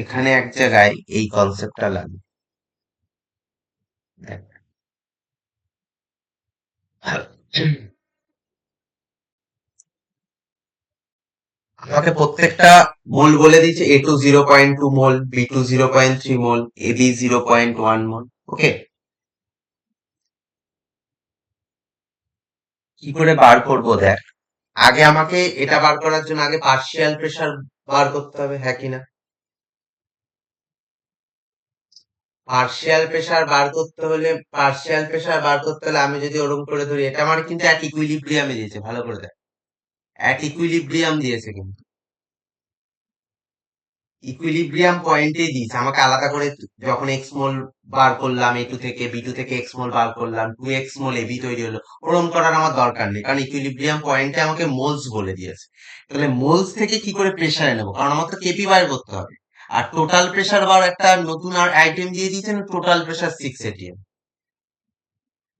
এখানে এক জায়গায় এই কনসেপ্টটা লাগবে। দেখ, আমাকে প্রত্যেকটা মোল বলে দিয়েছে, A2 0.2 মোল, B2 0.3 মোল, AB 0.1 মোল, ওকে। কি করে বার করব দেখ, আগে আমাকে এটা বার করার জন্য আগে পার্শিয়াল প্রেসার বার করতে হবে, হ্যাঁ কিনা। পার্শিয়াল প্রেসার বার করতে হলে আমি যদি ওরকম করে ধরি, এটা আমার কিন্তু এক ইকুইলিব্রিয়ামে দিয়েছে, ভালো করে দেখ, এক ইকুইলিব্রিয়াম দিয়েছে কিন্তু, ইকুইলিব্রিয়াম পয়েন্টে দিয়েছে আমাকে আলাদা করে। যখন এক্স মোল বার করলাম A2 থেকে, B2 থেকে এক্স মোল বার করলাম, 2x মোল AB তৈরি হলো, ওরকম করার আমার দরকার নেই, কারণ ইকুইলিব্রিয়াম পয়েন্টে আমাকে মোলস বলে দিয়েছে। তাহলে মোলস থেকে কি করে প্রেসারে নেবো, কারণ আমার তো কেপি বার করতে হবে। আর টোটাল প্রেসার বার একটা নতুন আর আইটেম দিয়ে দিয়েছেন, টোটাল প্রেসার 6 atm।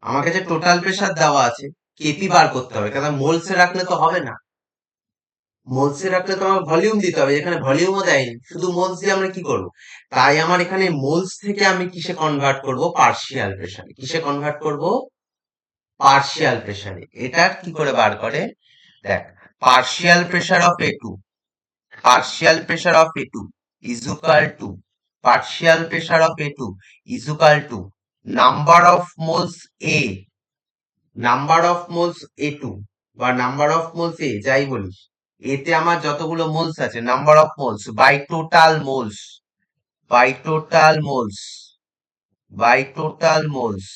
আমার কাছে টোটাল প্রেসার দেওয়া আছে, কেপি বার করতে হবে, কারণ মোলসে রাখলে তো হবে না। মোলসে রাখলে তো আমার ভলিউম দিতে হবে, এখানে ভলিউমও দেয়নি, শুধু মোলস দিয়ে আমরা কি করব। তাই আমার এখানে মোলস থেকে আমি কিসে কনভার্ট করব, পার্শিয়াল প্রেসারে। কিসে কনভার্ট করব, পার্শিয়াল প্রেসারে। এটা কি করে বার করে দেখ, partial pressure of A2, partial pressure of A2 is equal to, partial pressure of A2 is equal to number of moles A, number of moles A2 বা নাম্বার অফ মোলস A, যাই বলিস, এতে আমার যতগুলো মোলস আছে, number of moles by total moles, by total moles, by total moles,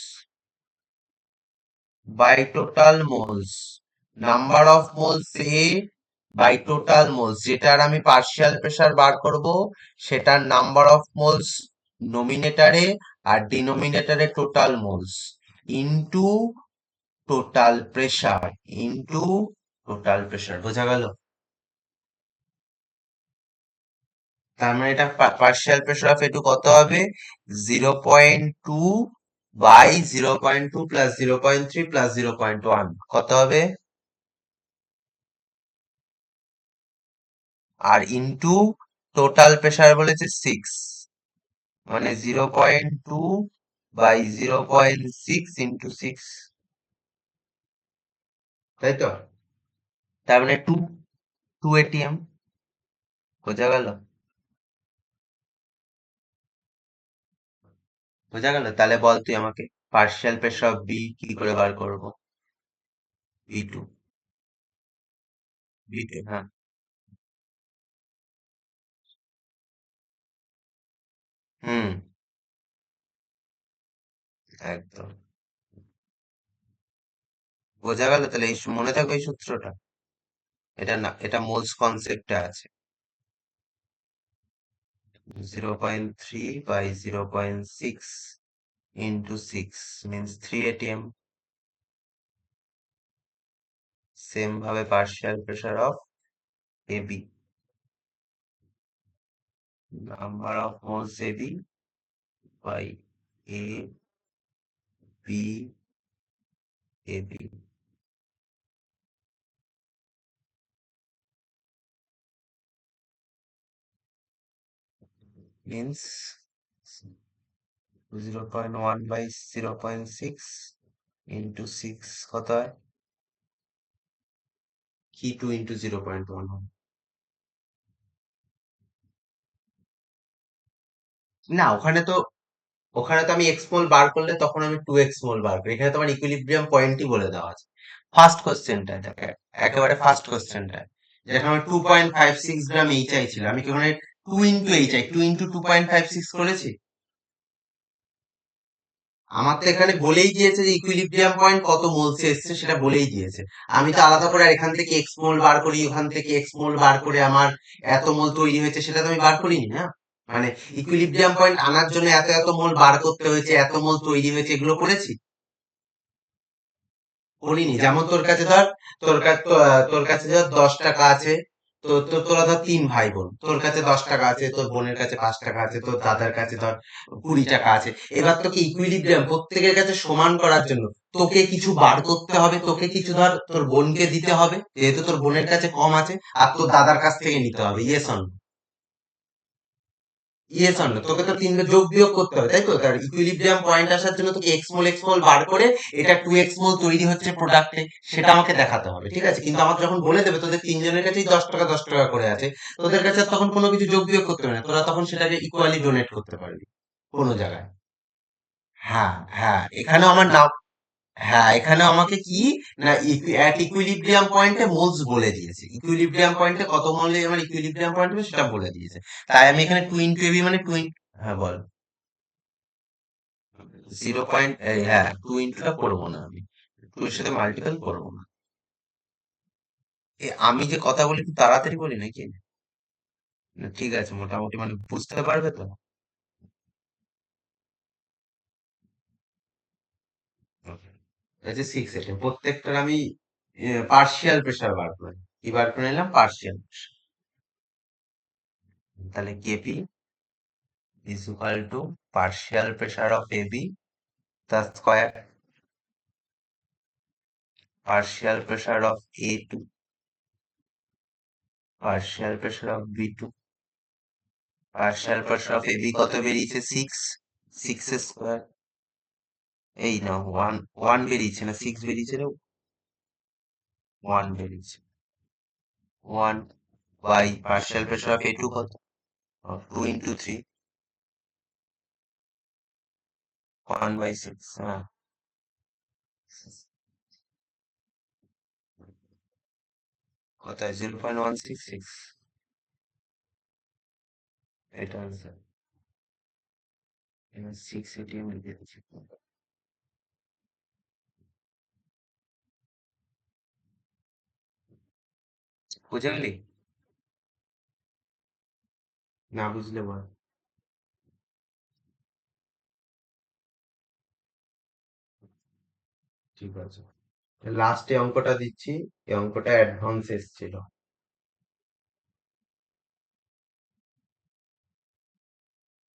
by total moles, number of moles A by total moles, যেটার আমি partial pressure বার করব, সেটার নাম্বার অফ মোলস নমিনেটারে আর ডিনোমিনেটারে total moles, into total pressure, into total pressure. বোঝা গেল? তার মানে এটা পার্শিয়াল প্রেসার অফ A2 কত হবে, 0.2 বাই 0.2 প্লাস 0.3 প্লাস 0.1, কত হবে, আর ইনটু টোটাল প্রেসার বলেছে 6, মানে 0.2 বাই 0.6 ইনটু 6, তাই তো। তার মানে 2 atm। বোঝা গেল? বোঝা গেল? তাহলে বল তুই আমাকে পার্শিয়াল প্রেসার অফ বি কি করে বার করবো? B two. বি টু, হ্যাঁ। হুম। একদম। বোঝা গেল? তাহলে এই মনে থাকবে এই সূত্রটা। এটা না, এটা মোলস কনসেপ্টে আছে। 0.3/0.6 into 6 means 3 atm. সেম ভাবে partial pressure of AB, number of moles AB by A B AB means 0.1/0.6 into 6 কত হয়? কি 2 into 0.1 হয়? না, ওখানে তো আমি এক্স মোল বার করলে তখন আমি 2x মোল বার করি। এখানে তোমার ইকুইলিব্রিয়াম পয়েন্টই বলে দেওয়া আছে ফার্স্ট কোশ্চেনটা। দেখে একেবারে ফার্স্ট কোশ্চেনটা, যেখানে আমার 2.56 গ্রাম এইচ আই ছিল, আমি কি ওখানে 2 ইন্টু এইচ আই 2 ইন্টু 2.56 করেছি? আমার তো এখানে বলেই দিয়েছে যে ইকুইলিব্রিয়াম পয়েন্ট কত মোলসে এসছে, সেটা বলেই দিয়েছে। আমি তো আলাদা করে আর এখান থেকে এক্স মোল বার করি, ওখান থেকে এক্স মোল বার করে আমার এত মোল তৈরি হয়েছে সেটা তো আমি বার করিনি না। মানে ইকুইলিব্রিয়াম পয়েন্ট আনার জন্য এত এত মোল বার করতে হয়েছে, এত মোল তৈরি হয়েছে, এগুলো করেছি? করিনি। যেমন তোর কাছে ধর, তোর কাছে ধর 10 টাকা আছে, তো তোরা ধর 3 ভাই বোন, তোর কাছে 10 টাকা আছে, তোর বোনের কাছে 5 টাকা আছে, তোর দাদার কাছে ধর 20 টাকা আছে। এবার তোকে ইকুইলিব্রিয়াম প্রত্যেকের কাছে সমান করার জন্য তোকে কিছু বার করতে হবে, তোকে কিছু ধর তোর বোনকে দিতে হবে, যেহেতু তোর বোনের কাছে কম আছে, আর তোর দাদার কাছ থেকে নিতে হবে। Yes on? Yes or no? তোকে তো তিনটে যোগ বিয়োগ করতে হবে, তাই তো? তার ইকুইলিব্রিয়াম পয়েন্ট আসার জন্য তোকে এক্স মোল বার করে এটা 2x মোল তৈরি হচ্ছে প্রোডাক্টে, সেটা আমাকে দেখাতে হবে, ঠিক আছে? কিন্তু আমাকে যখন বলে দেবে তোদের তিনজনের কাছেই 10 টাকা 10 টাকা করে আছে, তোদের কাছে আর তখন কোনো কিছু যোগ বিয়োগ করতে হবে না, তোরা তখন সেটাকে ইকুয়ালি ডোনেট করতে পারবি কোনো জায়গায়। হ্যাঁ, হ্যাঁ, এখানেও আমার নাম, হ্যাঁ, এখানেও আমাকে কি না, অ্যাট ইকুইলিব্রিয়াম পয়েন্টে মোলস বলে দিয়েছে, ইকুইলিব্রিয়াম পয়েন্টে কত মোলে আমার ইকুইলিব্রিয়াম পয়েন্ট হবে সেটা বলে দিয়েছে। তাই আমি এখানে 2 into ab মানে 2, হ্যাঁ বল। 0. হ্যাঁ, 2 ইন্টুটা করবো না আমি, 2 এর সাথে মাল্টিপল করবো না। আমি যে কথা বলি খুব তাড়াতাড়ি বলি নাকি? না, ঠিক আছে, মোটামুটি মানে বুঝতে পারবে তো? এই যে 6 প্রত্যেকটার আমি পার্শিয়াল প্রেসার বার করে, কি বার করে নিলাম? পার্শিয়াল। তাহলে KP is equal to partial pressure of AB তার square, partial pressure of A two, partial pressure of B two, partial pressure of AB কত বেরিয়েছে? 6, 6 এর স্কয়ার। এই না, ওয়ান, ওয়ান বেরিয়েছে না 6 বেরিয়েছে রে? ওয়ান বেরিয়েছে। One by partial pressure of A two কত? 2 into 3, 1/6, হ্যাঁ। কোথায়? 0.166, এটা আনসার। 6 atm লিখে দিচ্ছি। বুঝে গেলি? না বুঝলে বল। ঠিক আছে, লাস্টে অঙ্কটা দিচ্ছি, এই অঙ্কটা অ্যাডভান্স এসেছিল।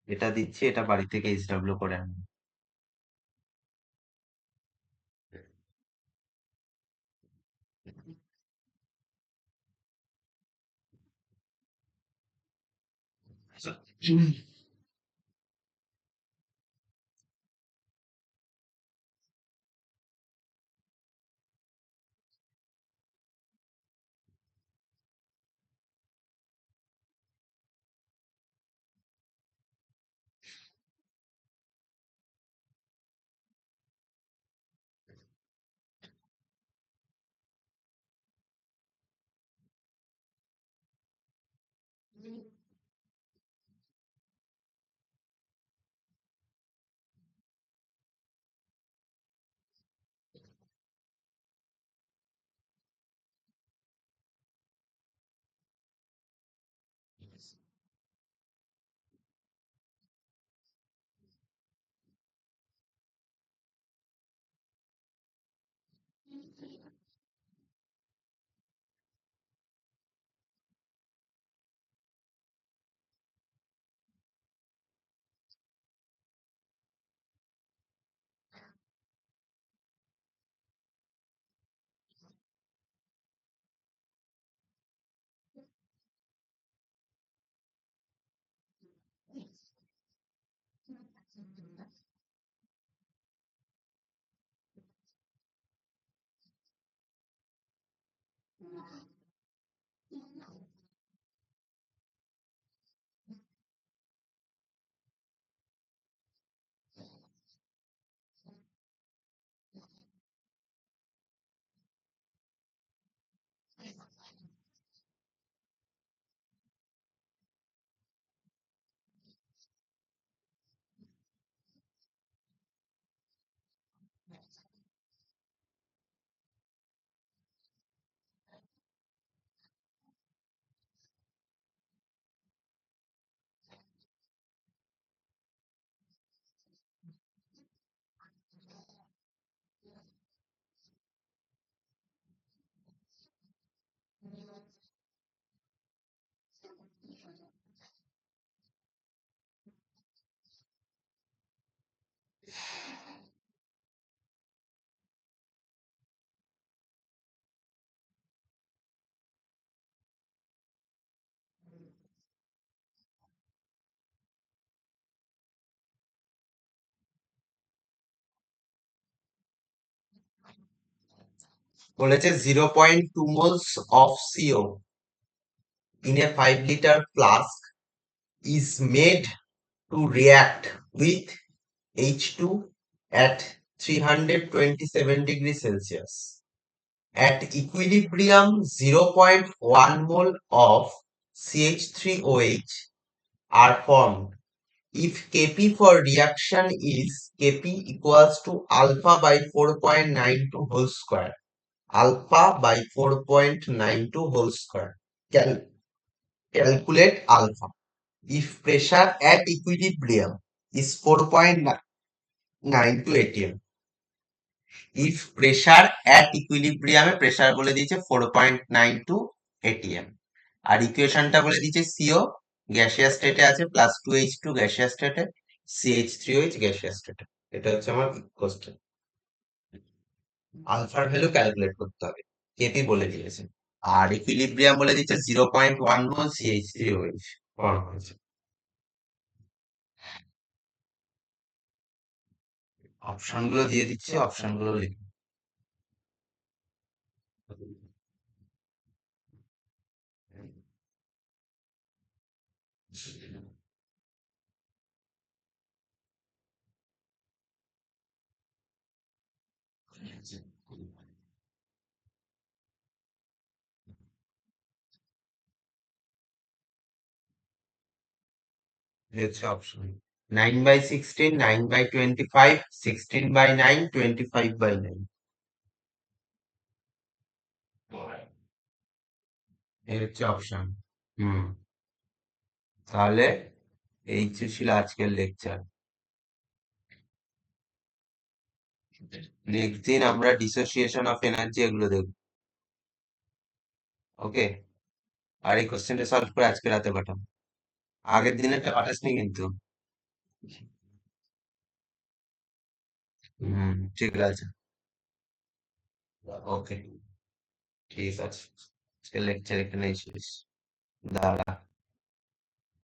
এটা দিচ্ছি, এটা বাড়ি থেকে এসডব্লিউ করে আনবো। বলেছে 0.2 moles of CO in a 5-liter flask is made to react with H2 at 327 degrees Celsius. At equilibrium, 0.1 mole of CH3OH are formed. If Kp for reaction is Kp equals to alpha by 4.92 whole square. Alpha by 4.92 whole square. Calculate alpha. If pressure at equilibrium is 4.92 atm. If pressure at equilibrium pressure বলে দিয়েছে 4.92 atm আর ইকুয়েশনটা বলে দিয়েছে CO gaseous স্টেটে আছে plus 2H2 gaseous স্টেটে CH3OH gaseous স্টেটে। এটা হচ্ছে আমার কোশ্চেন। আলফার ভ্যালু ক্যালকুলেট করতে হবে, কেপি বলে দিয়েছে। আর ইকুইলিব্রিয়াম বলে দিচ্ছে 0.1 মোল CH3OH ফর্ম হয়েছে। অপশন গুলো দিয়ে দিচ্ছে, অপশন গুলো লিখুন। হচ্ছে অপশন 9/16, 9/25, 16/9, 25/9। এই হচ্ছে অপশন। হুম, তাহলে এই ছিল আজকের লেকচার। নেক্সট দিন আমরা ডিসোসিয়েশন অফ এনার্জি এগুলো দেখব। ওকে, আর এই কোশ্চেনটা সলভ করে আজকে রাতে পাঠাবো। আগের দিনেরটা পাঠাসনি কিন্তু। ঠিক আছে। ওকে, ঠিক আছে। আজকের লেকচার এখানেই শেষ। দাঁড়া।